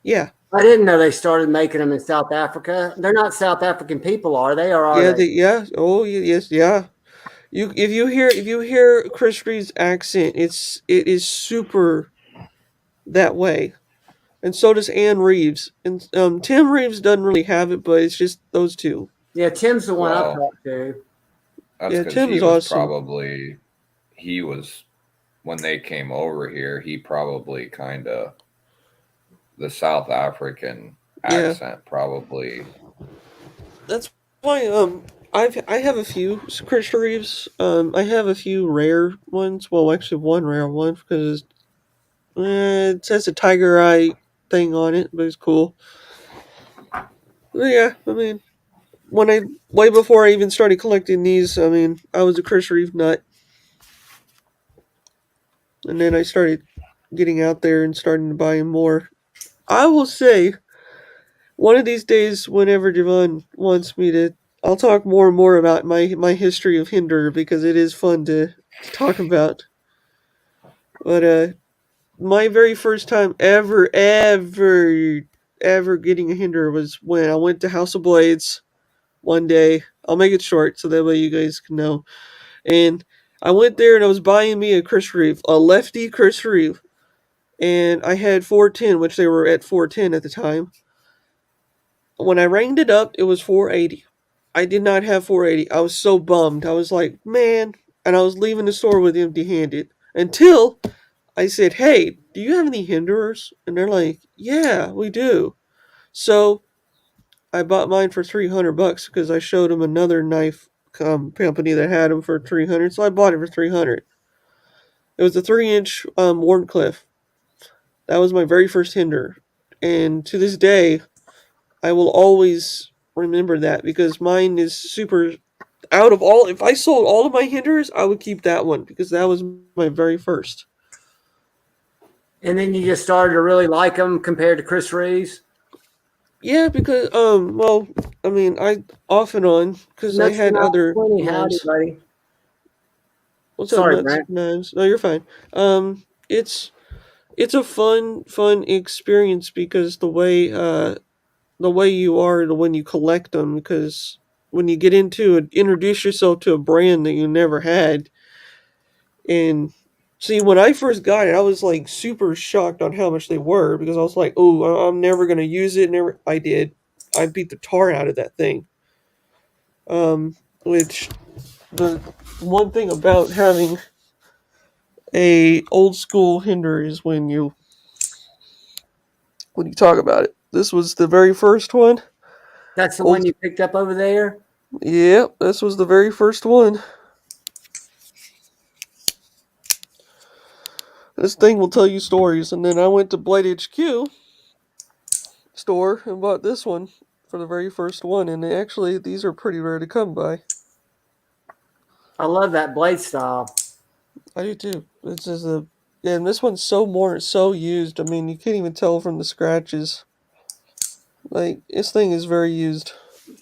yeah. I didn't know they started making them in South Africa. They're not South African people, are they? Or are Yeah, they? oh yes, yeah. You if you hear Chris Reed's accent, it is super that way. And so does Ann Reeves. And Tim Reeves doesn't really have it, but it's just those two. Yeah, Tim's the one I've Well, talked to. that's Yeah, because Tim is awesome. he was when they came over here. He probably kind of the South African Yeah. accent probably. That's why I have a few Chris Reeves. I have a few rare ones. Well, actually one rare one because it says a tiger eye thing on it, but it's cool. But yeah, I mean, when I way before I even started collecting these, I mean, I was a Chris Reeve nut, and then I started getting out there and starting to buy more. I will say, one of these days, whenever Javon wants me to, I'll talk more and more about my history of Hinder because it is fun to talk about. But my very first time ever getting a Hinder was when I went to House of Blades one day. I'll make it short so that way you guys can know. And I went there and I was buying me a Chris Reeve, a lefty Chris Reeve, and I had 410, which they were at 410 at the time. When I ranged it up, it was 480. I did not have 480. I was so bummed. I was like, man, and I was leaving the store with empty handed until I said, hey, do you have any hinderers? And they're like, yeah, we do. So I bought mine for $300 because I showed them another knife company that had them for 300. So I bought it for 300. It was a 3-inch Warncliffe. That was my very first hinder. And to this day, I will always remember that because mine is super. Out of all, if I sold all of my hinders, I would keep that one because that was my very first. And then you just started to really like them compared to Chris Reeves. Yeah, because well, I mean, I off and on because I Nuts had and all other 20. Howdy, knives. buddy. What's up, Sorry, nuts Brent. knives? No, you're fine. It's a fun experience because the way you are when you collect them because when you get into it, introduce yourself to a brand that you never had. And see, when I first got it, I was like super shocked on how much they were because I was like, "Oh, I'm never gonna use it." Never, I did. I beat the tar out of that thing. Which the one thing about having a old school hinder is when you talk about it. This was the very first one. That's the one Old, you picked up over there. yeah, this was the very first one. This thing will tell you stories, and then I went to Blade HQ store and bought this one for the very first one. And actually, these are pretty rare to come by. I love that blade style. I do too. This is a yeah, and this one's so used. I mean, you can't even tell from the scratches. Like this thing is very used.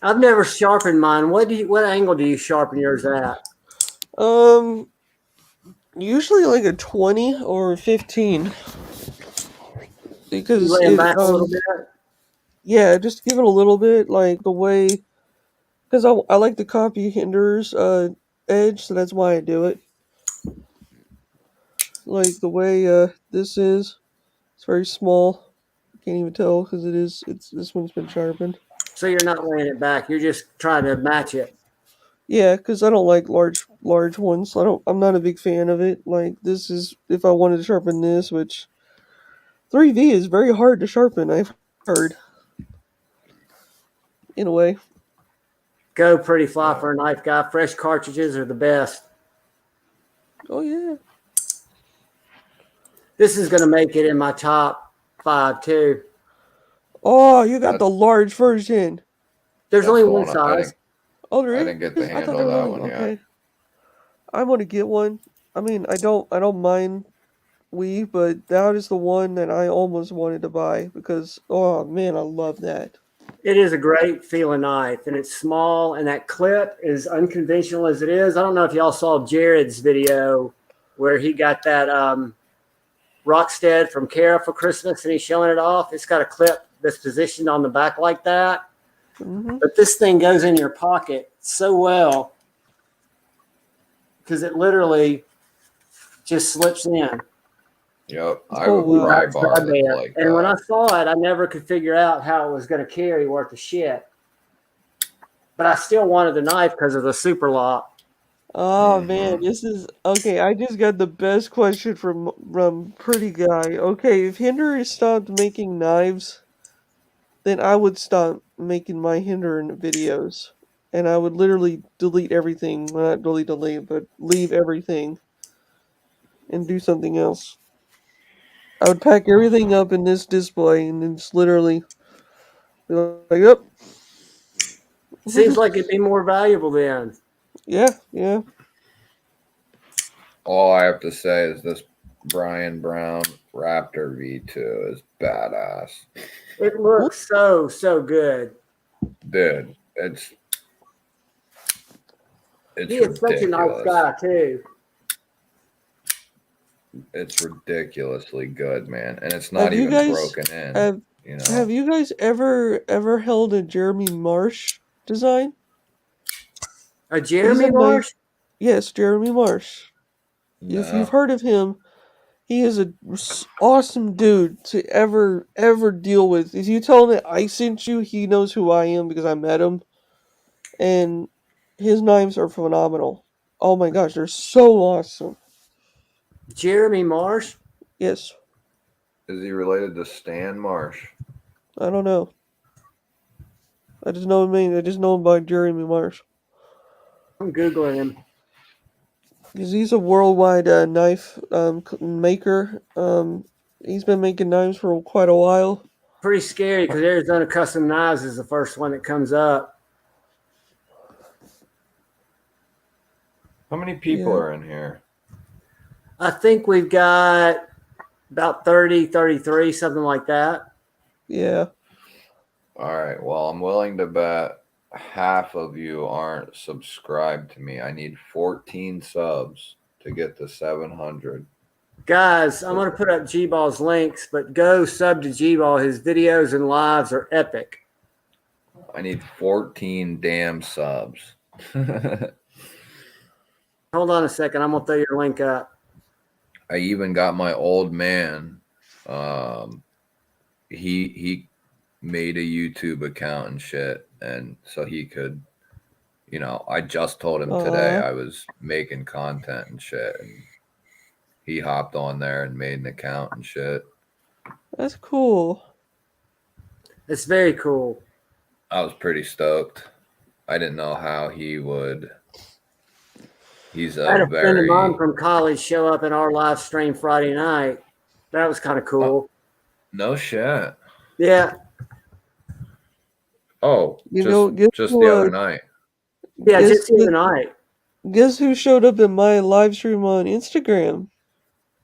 I've never sharpened mine. What angle do you sharpen yours at? Um, Usually like a 20 or a 15 You because lay them back a little bit. yeah, just give it a little bit like the way because I like to copy Hinder's edge, so that's why I do it. Like the way this is, it's very small. Can't even tell because it's this one's been sharpened. So you're not laying it back. You're just trying to match it. Yeah, because I don't like large ones. I'm not a big fan of it. Like this is if I wanted to sharpen this, which 3V is very hard to sharpen. I've heard in a way. Go pretty fly for a knife guy. Fresh cartridges are the best. Oh yeah. This is going to make it in my top 5 too. Oh, you got the large version. There's That's only the one one size. Oh, there I is? didn't get to I thought handle there was that only one okay. yet. I want to get one. I mean, I don't mind Wii, but that is the one that I almost wanted to buy because oh man, I love that. It is a great feeling knife, and it's small, and that clip is unconventional as it is. I don't know if y'all saw Jared's video where he got that Rockstead from Kara for Christmas, and he's showing it off. It's got a clip that's positioned on the back like that. Hmm. But this thing goes in your pocket so well because it literally just slips in. Yep. I Oh, have a wow. pry bar that's there. like And when I that. saw it, I never could figure out how it was going to carry worth of shit. But I still wanted the knife because of the super lock. Oh man, this is okay. I just got the best question from Pretty Guy. Okay, if Hinder stopped making knives, then I would stop making my Hinder videos, and I would literally delete everything. Well, not delete, but leave everything and do something else. I would pack everything up in this display and then just literally be like, "Yep, Seems like it'd be more valuable then. yeah, yeah." All I have to say is this Brian Brown Raptor V2 is badass. It looks so good. Dude, it's He is such a nice ridiculous. guy too. It's ridiculously good, man. And it's Have not you even guys broken in, have you have know. you guys ever held a Jeremy Marsh design? A He's Jeremy a nice, Marsh? yes, Jeremy Marsh. If you've No. heard of him, he is a awesome dude to ever deal with. If you tell him that I sent you, he knows who I am because I met him, and his knives are phenomenal. Oh my gosh, they're so awesome. Jeremy Marsh? Yes, Is he related to Stan Marsh? I don't know. I just know him. I just know him by Jeremy Marsh. I'm Googling him. Because he's a worldwide knife maker. He's been making knives for quite a while. Pretty scary because Arizona Custom Knives is the first one that comes up. How many people Yeah, are in here? I think we've got about 30, 33, something like that. yeah. All right. Well, I'm willing to bet half of you aren't subscribed to me. I need 14 subs to get to 700. Guys, I'm going to put up G-Ball's links, but go sub to G-Ball. His videos and lives are epic. I need 14 damn subs. Hold on a second. I'm going to throw your link up. I even got my old man. He made a YouTube account and shit, and so he could, I just told him today Aw, I was making content and shit, and he hopped on there and made an account and shit. that's cool. It's very cool. I was pretty stoked. I didn't know how he would. He's I had a a friend of mine very from college show up in our live stream Friday night. That was kind of cool. no shit. Yeah. Oh, You know, guess just who? the other night. Yeah, Guess just the other night. guess who showed up in my live stream on Instagram?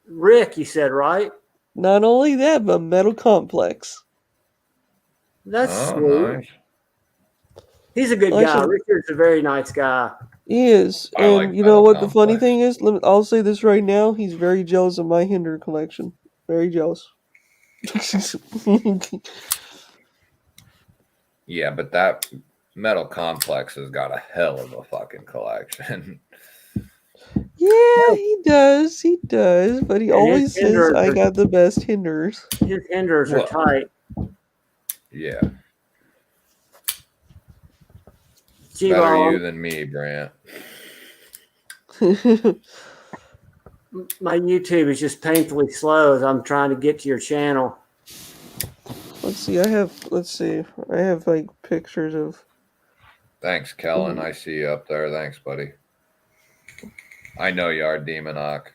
Rick, you said, right? Not only that, but Metal Complex. That's Oh, sweet. nice. He's a good I guy. should. Richard's a very nice guy. He is, I and like you know Metal what the funny Complex. thing is? I'll say this right now. He's very jealous of my Hinder collection. Very jealous. Yeah, but that Metal Complex has got a hell of a fucking collection. Yeah, he does. He does. But he And always says, I got the best Hinders. his hinders are Well, tight. yeah. Better G-Ball, you than me, Brant. my YouTube is just painfully slow as I'm trying to get to your channel. Let's see. I have like pictures of Thanks, Kellen. I see you up there. Thanks, buddy. I know you are, Demonoc.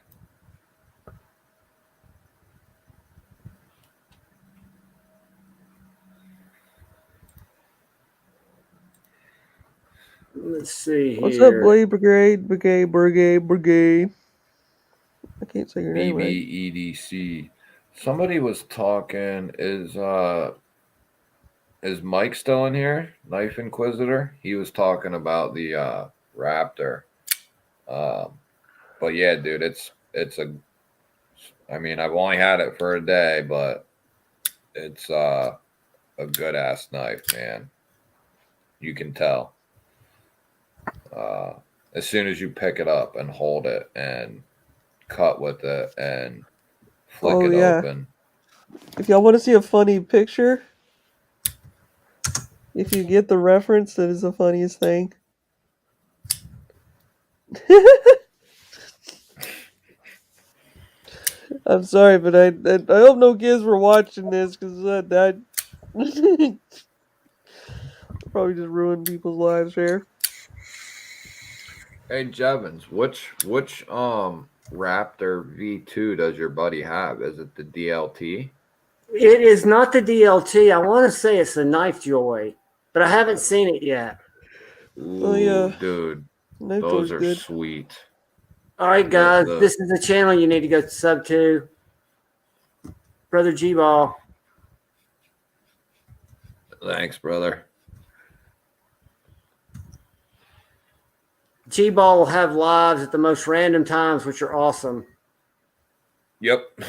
Let's see here. What's up, Blade Brigade? Brigade. I can't say your name right. BBEDC. Somebody was talking. Is Mike still in here? Knife Inquisitor. He was talking about the Raptor. But yeah, dude, it's a. I mean, I've only had it for a day, but it's a good ass knife, man. You can tell. As soon as you pick it up and hold it and cut with it and flick it open. If y'all want to see a funny picture, if you get the reference, that is the funniest thing. I'm sorry, but I hope no kids were watching this because that probably just ruined people's lives here. Hey Jevons, which Raptor V2 does your buddy have? Is it the DLT? It is not the DLT. I want to say it's the Knife Joy, but I haven't seen it yet. Ooh, Oh yeah, dude, Knife those Joy's are good. sweet. All right, guys, this is the channel you need to go sub to. Brother G-Ball. Thanks, brother. G-Ball will have lives at the most random times, which are awesome. Yep.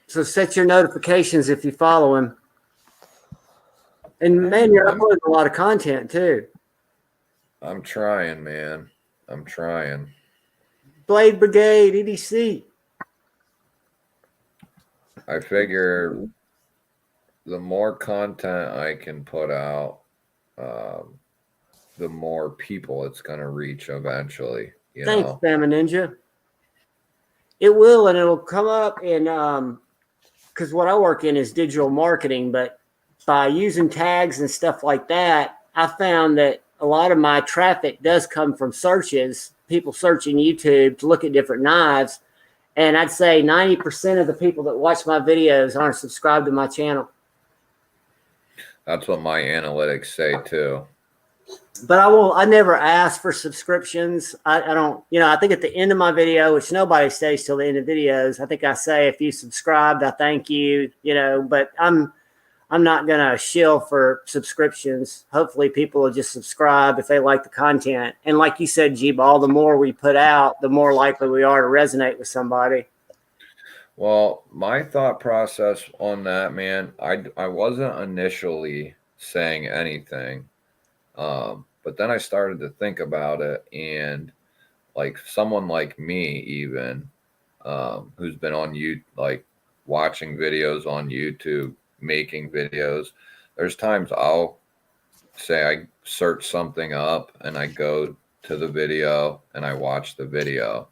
So set your notifications if you follow him. And man, you're uploading a lot of content too. I'm trying, man. I'm trying. Blade Brigade, EDC. I figure the more content I can put out, the more people it's going to reach eventually. Thanks, Bama Ninja. It will, and it'll come up in, because what I work in is digital marketing, but by using tags and stuff like that, I found that a lot of my traffic does come from searches, people searching YouTube to look at different knives. And I'd say 90% of the people that watch my videos aren't subscribed to my channel. That's what my analytics say too. But I never ask for subscriptions. I don't, I think at the end of my video, which nobody stays till the end of videos, I think I say, if you subscribed, I thank you, but I'm not going to shill for subscriptions. Hopefully people will just subscribe if they like the content. And like you said, G-Ball, the more we put out, the more likely we are to resonate with somebody. Well, my thought process on that, man, I wasn't initially saying anything. But then I started to think about it, and like someone like me, even, who's been on like watching videos on YouTube, making videos, there's times I'll say I search something up and I go to the video and I watch the video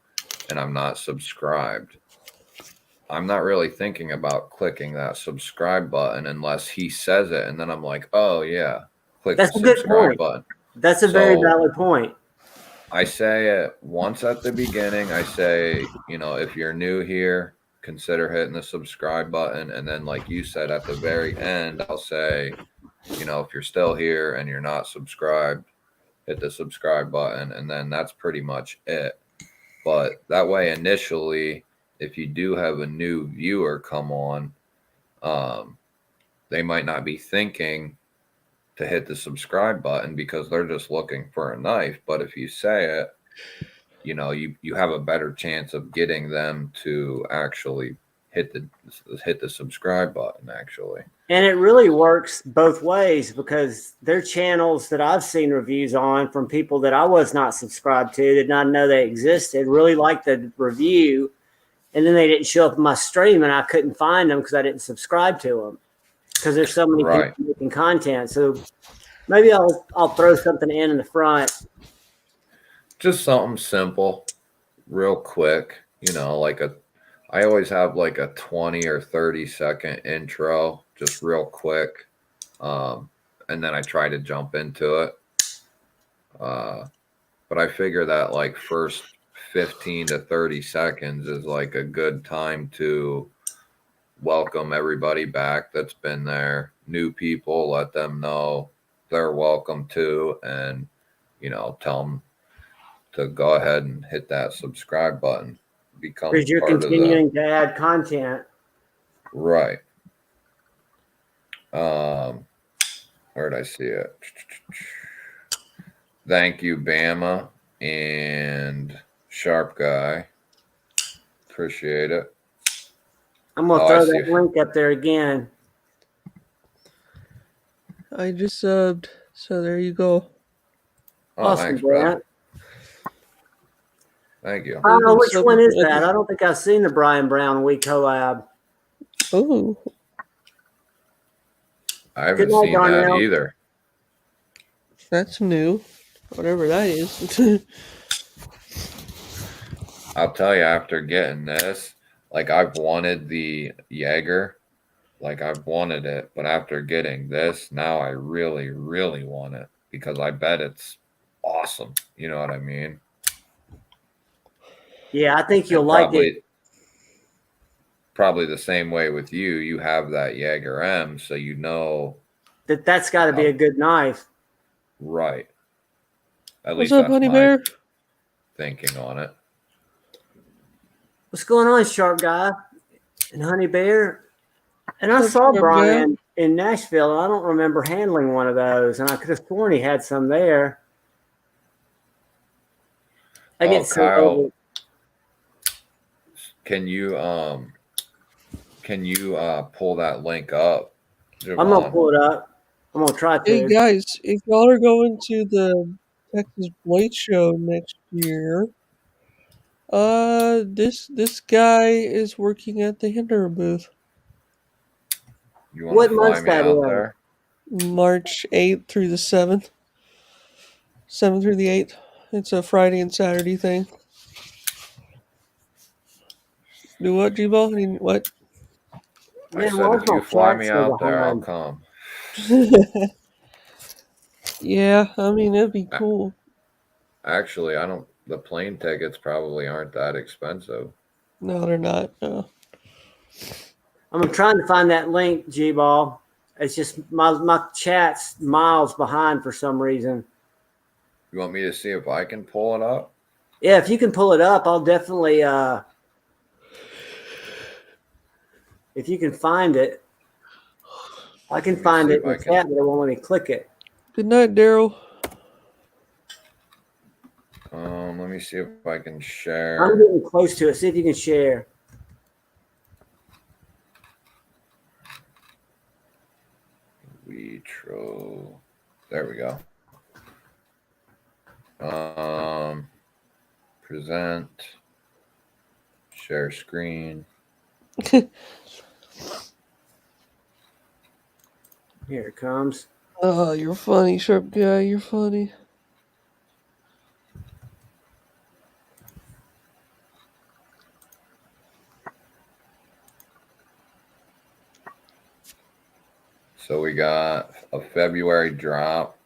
and I'm not subscribed. I'm not really thinking about clicking that subscribe button unless he says it, and then I'm like, oh yeah, click That's the a good subscribe point. button. That's a very valid point. I say it once at the beginning. I say, if you're new here, consider hitting the subscribe button. And then, like you said, at the very end, I'll say, if you're still here and you're not subscribed, hit the subscribe button. And then that's pretty much it. But that way, initially, if you do have a new viewer come on, they might not be thinking to hit the subscribe button because they're just looking for a knife. But if you say it, you have a better chance of getting them to actually hit the subscribe button, actually. And it really works both ways, because there are channels that I've seen reviews on from people that I was not subscribed to, did not know they existed, really liked the review, and then they didn't show up in my stream and I couldn't find them because I didn't subscribe to them, because there's so many people making content. So maybe I'll throw something in the front. Just something simple, real quick, I always have like a 20 or 30 second intro, just real quick. and then I try to jump into it. But I figure that like first 15 to 30 seconds is like a good time to welcome everybody back that's been there. New people, let them know they're welcome too, and tell them to go ahead and hit that subscribe button, become Because you're part of the continuing to add content. right. Where did I see it? Thank you, Bama and Sharp Guy. Appreciate it. I'm going to Oh, throw I that see. link up there again. I just subbed, so there you go. Oh, Awesome, thanks, brother. Brent. Thank you. I don't know Been which one subbing is for- that. I don't think I've seen the Brian Brown We collab. Oh, I haven't Good night, seen that Darnell. either. that's new. Whatever that is. I'll tell you, after getting this, like I've wanted the Jaeger, like I've wanted it, but after getting this, now I really, really want it because I bet it's awesome. You know what I mean? Yeah, I think you'll And like it. probably the same way with you. You have that Jaeger M, so you know That's got to be a good knife. right. At What's least up, that's honey my bear? thinking on it. What's going on, Sharp Guy and Honey Bear? And I What's up, saw Sharp Brian in Nashville, and I don't remember handling one of those, and I could have sworn he had some there. I get so Kyle, over. can you pull that link up? I'm gonna Javon? pull it up. I'm gonna try Hey to. guys, if y'all are going to the Texas Blade Show next year, this guy is working at the Hinder booth. You want What to fly month's me that out in? there? March 8th through the 7th. 7th through the 8th. It's a Friday and Saturday thing. Do what, G-Ball? What? I Man, said, why is if my you fly cat me so out there, I'll behind? come. Yeah, I mean, it'd be cool. Actually, I don't. The plane tickets probably aren't that expensive. No, they're not. No. I'm trying to find that link, G-Ball. It's just my chat's miles behind for some reason. You want me to see if I can pull it up? Yeah, if you can pull it up, I'll definitely. If you can find it, I can Let me find see it if in I the can. chat, but it won't let me click it. Good night, Daryl. Let me see if I can I'm share. getting close to it. See if you can share. Retro. There we go. Present. Share screen. Here it comes. Oh, you're funny, Sharp Guy. You're funny. So we got a February drop.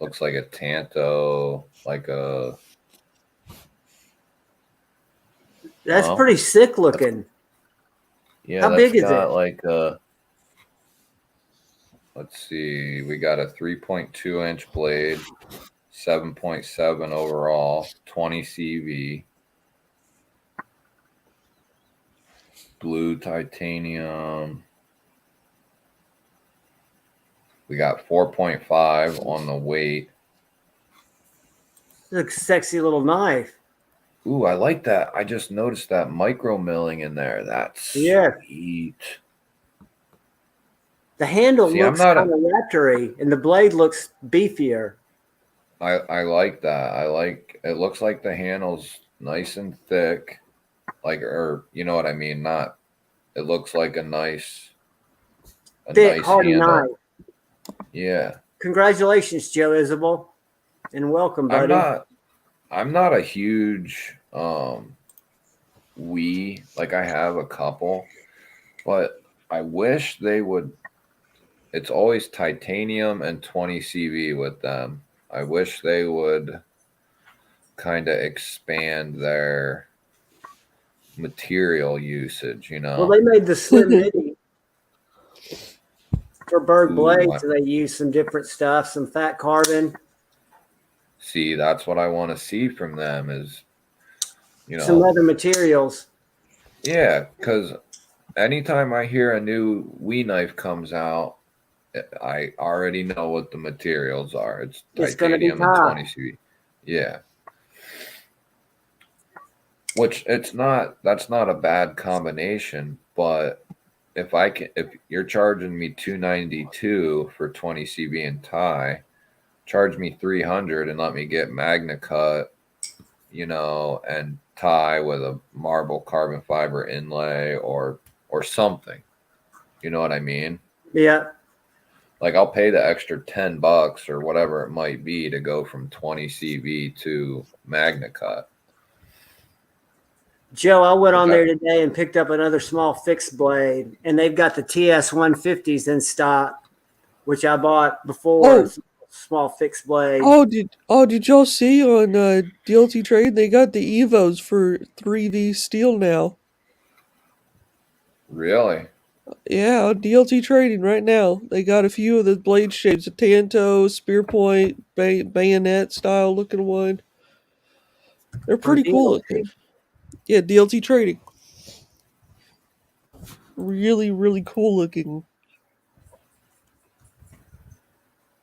Looks like a Tanto, like a. That's Well, pretty sick looking. yeah, How that's big is got it? like a. Let's see. We got a 3.2-inch blade, 7.7 overall, 20 CV, blue titanium. We got 4.5 on the weight. It's a sexy little knife. Ooh, I like that. I just noticed that micro milling in there. That's Yeah. sweet. The handle See, I'm looks not kind a. of raptory, and the blade looks beefier. I like that. I like it. Looks like the handle's nice and thick, like, or you know what I mean. Not. It looks like a nice Thick, hardy handle. knife. Yeah. Congratulations, Joe Isabel, and welcome, I'm buddy. not a huge like I have a couple, but I wish they would it's always titanium and 20 CV with them. I wish they would kind of expand their material usage, you Well, know. they made the Slim Mini for Berg Ooh, blades, so they used some different stuff, some fat carbon, see, that's what I want to see from them is, you some know, other materials. yeah, because anytime I hear a new Wii knife comes out, I already know what the materials are. It's It's going to be titanium and top. 20 CV. Yeah. Which that's not a bad combination, but if you're charging me 292 for 20 CV and tie, charge me 300 and let me get Magna Cut, you know, and tie with a marble carbon fiber inlay or something. You know what I mean? Yeah. Like I'll pay the extra $10 or whatever it might be to go from 20 CV to Magna Cut. Joe, I went on That, there today and picked up another small fixed blade, and they've got the TS 150s in stock, which I bought before. Oh, Small fixed blade. did y'all see on DLT Trade they got the Evos for 3V steel now? really? Yeah, on DLT Trading right now. They got a few of the blade shapes, a Tanto, spear point, bayonet style looking one. They're On pretty cool looking. DLT. Yeah, DLT Trading. Really, really cool looking.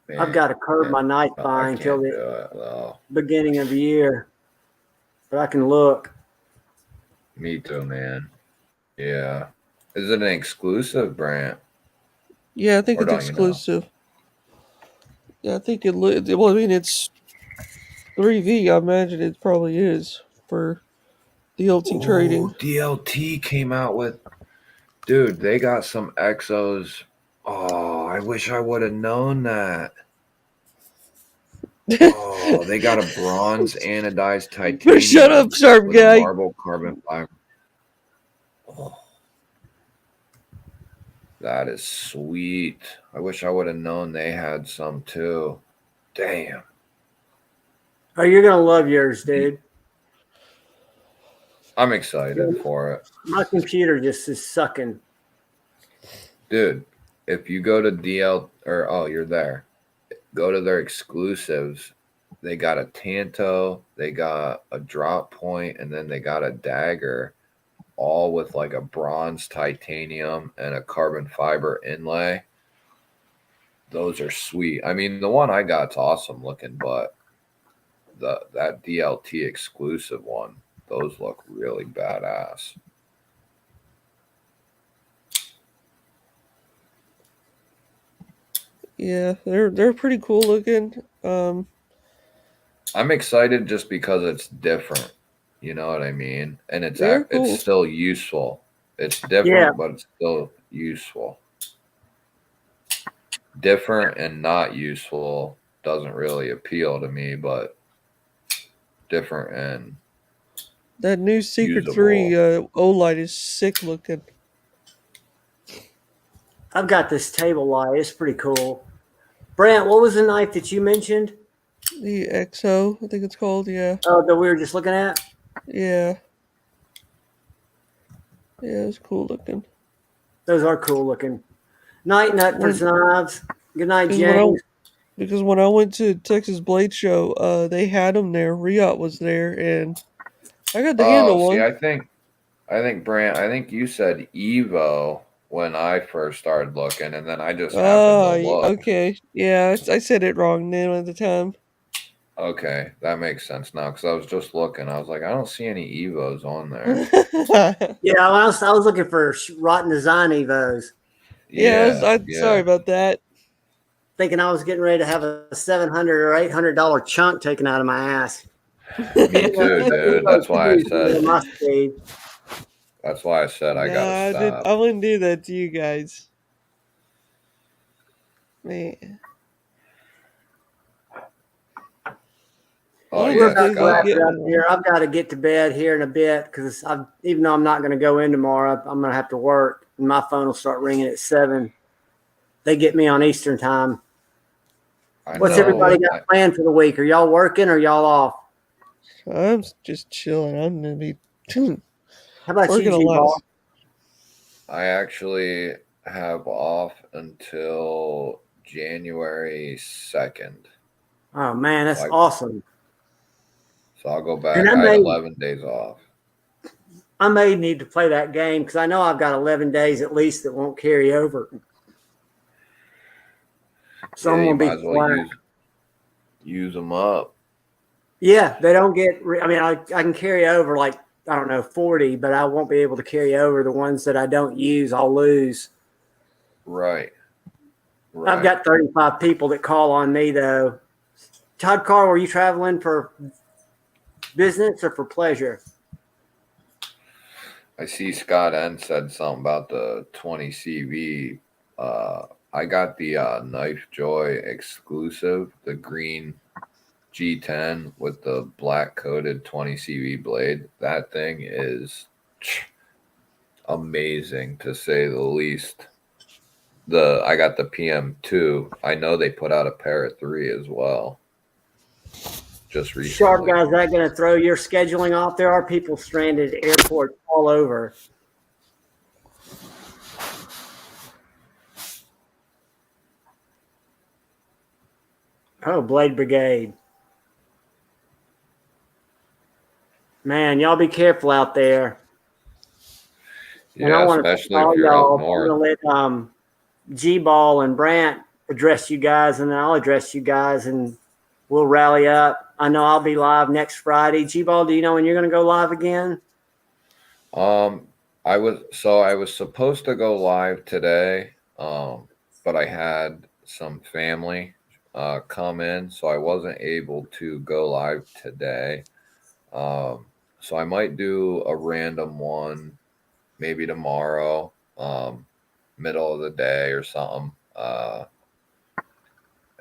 I've Man, got to curb my knife I buying till can't do the it though. beginning of the year, but I can look. Me too, man. Yeah. Is it an exclusive brand? Yeah, I think Or it's don't you know? exclusive. Yeah, I think well, I mean, it's 3V. I imagine it probably is for DLT Oh, Trading. DLT came out with, dude, they got some Exos. Oh, I wish I would have known that. Oh, they got a bronze anodized Shut up, titanium sharp with a guy. marble carbon fiber. Oh, that is sweet. I wish I would have known they had some too. Damn. Oh, you're gonna love yours, dude. I'm excited for it. My computer just is sucking. Dude, if you go to DL or oh, you're there. Go to their exclusives. They got a Tanto, they got a drop point, and then they got a dagger, all with like a bronze titanium and a carbon fiber inlay. Those are sweet. I mean, the one I got's awesome looking, but that DLT exclusive one, those look really badass. Yeah, they're pretty cool looking. I'm excited just because it's different. You know what I mean? And They're it's cool. still useful. It's Yeah, different, but it's still useful. Different and not useful doesn't really appeal to me, but different and That new Secret 3 usable. OLED is sick looking. I've got this table light. It's pretty cool. Brant, what was the knife that you mentioned? The XO, I think it's called. Yeah, Oh, that we were just looking at. yeah, yeah. It's cool looking. Those are cool looking. Night nut for When knives. Good night, because when James. I went to Texas Blade Show, they had them there. Riot was there, and I got the Oh, handle see, one. I think Brant, I think you said Evo when I first started looking, and then I just happened to Oh, look. okay. Yeah, I said it wrong then at the time. Okay, that makes sense now because I was just looking. I was like, I don't see any Evos on there. Yeah, I was looking for Rotten Design Evos, Yeah, Sorry yeah. about that. thinking I was getting ready to have a $700 or $800 chunk taken out of my ass. Me too, dude. Evos too, my speed. That's why I said I gotta Nah, stop. I wouldn't do that to you guys. Man. Oh One of We're these yeah, about days to I'll wrap Scott. get it up one. here. I've got to get to bed here in a bit because even though I'm not going to go in tomorrow, I'm going to have to work. And my phone will start ringing at 7. They get me on Eastern time. I What's know. everybody got planned for the week? Are y'all working or y'all off? I'm just chilling. I'm gonna be How about you, working a lot. G-Ball? I actually have off until January 2nd. Oh man, that's Like- awesome. So I'll go back. And I had 11 days off. I may need to play that game because I know I've got 11 days at least that won't carry over. So Yeah, I'm you gonna be might as well flat. use them up. Yeah, they don't get. I mean, I can carry over like I don't know 40, but I won't be able to carry over the ones that I don't use. I'll lose. Right. I've got 35 people that call on me though. Todd Carr, were you traveling for business or for pleasure? I see Scott N said something about the 20 CV. I got the Knife Joy exclusive, the green G10 with the black coated 20 CV blade. That thing is amazing to say the least. I got the PM2. I know they put out a pair of 3 as well. Just recently. Sharp guys, that going to throw your scheduling off? There are people stranded at airports all over. Oh, Blade Brigade. Man, y'all be careful out there. Yeah, and I want to especially all if you're y'all. up I'm north. going to let G-Ball and Brant address you guys, and then I'll address you guys, and we'll rally up. I know I'll be live next Friday. G-Ball, do you know when you're going to go live again? I was supposed to go live today, but I had some family come in, so I wasn't able to go live today. So I might do a random one maybe tomorrow, middle of the day or something.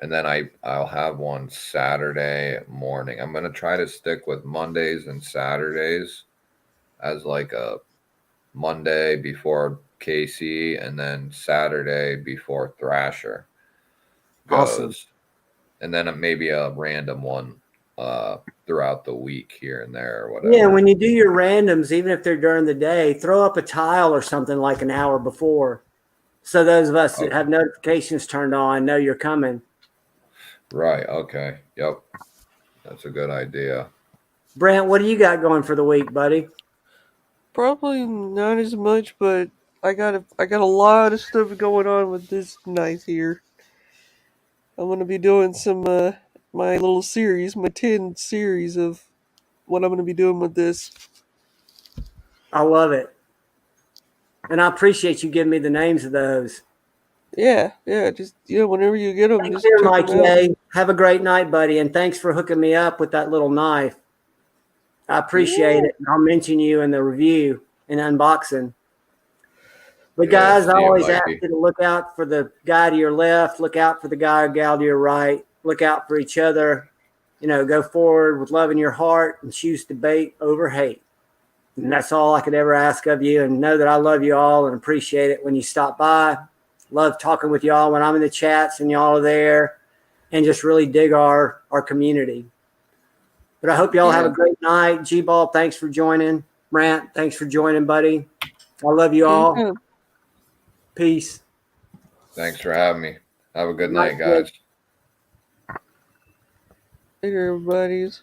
And then I'll have one Saturday morning. I'm gonna try to stick with Mondays and Saturdays as like a Monday before KC and then Saturday before Thrasher goes. Awesome. And then maybe a random one throughout the week here and there or whatever. Yeah, when you do your randoms, even if they're during the day, throw up a tile or something like an hour before. So those of us that have notifications turned on know you're coming. Right. Okay. Yep. That's a good idea. Brant, what do you got going for the week, buddy? Probably not as much, but I got a lot of stuff going on with this knife here. I'm gonna be doing some my little series, my 10 series of what I'm gonna be doing with this. I love it. And I appreciate you giving me the names of those. Yeah, just whenever you get them, Take just care, check Mike them out. Jay. Have a great night, buddy. And thanks for hooking me up with that little knife. I appreciate it. I'll mention you in the review and unboxing. But guys, I see you, always ask Mikey. you to look out for the guy to your left, look out for the guy or gal to your right, look out for each other. Go forward with love in your heart and choose debate over hate. And that's all I could ever ask of you. And know that I love you all and appreciate it when you stop by. Love talking with y'all when I'm in the chats and y'all are there, and just really dig our community. But I hope y'all have a great night. G-Ball, thanks for joining. Brant, thanks for joining, buddy. I love you all. Yeah. Peace. Thanks for having me. Have a good night, Good night, guys. Later, everybody's.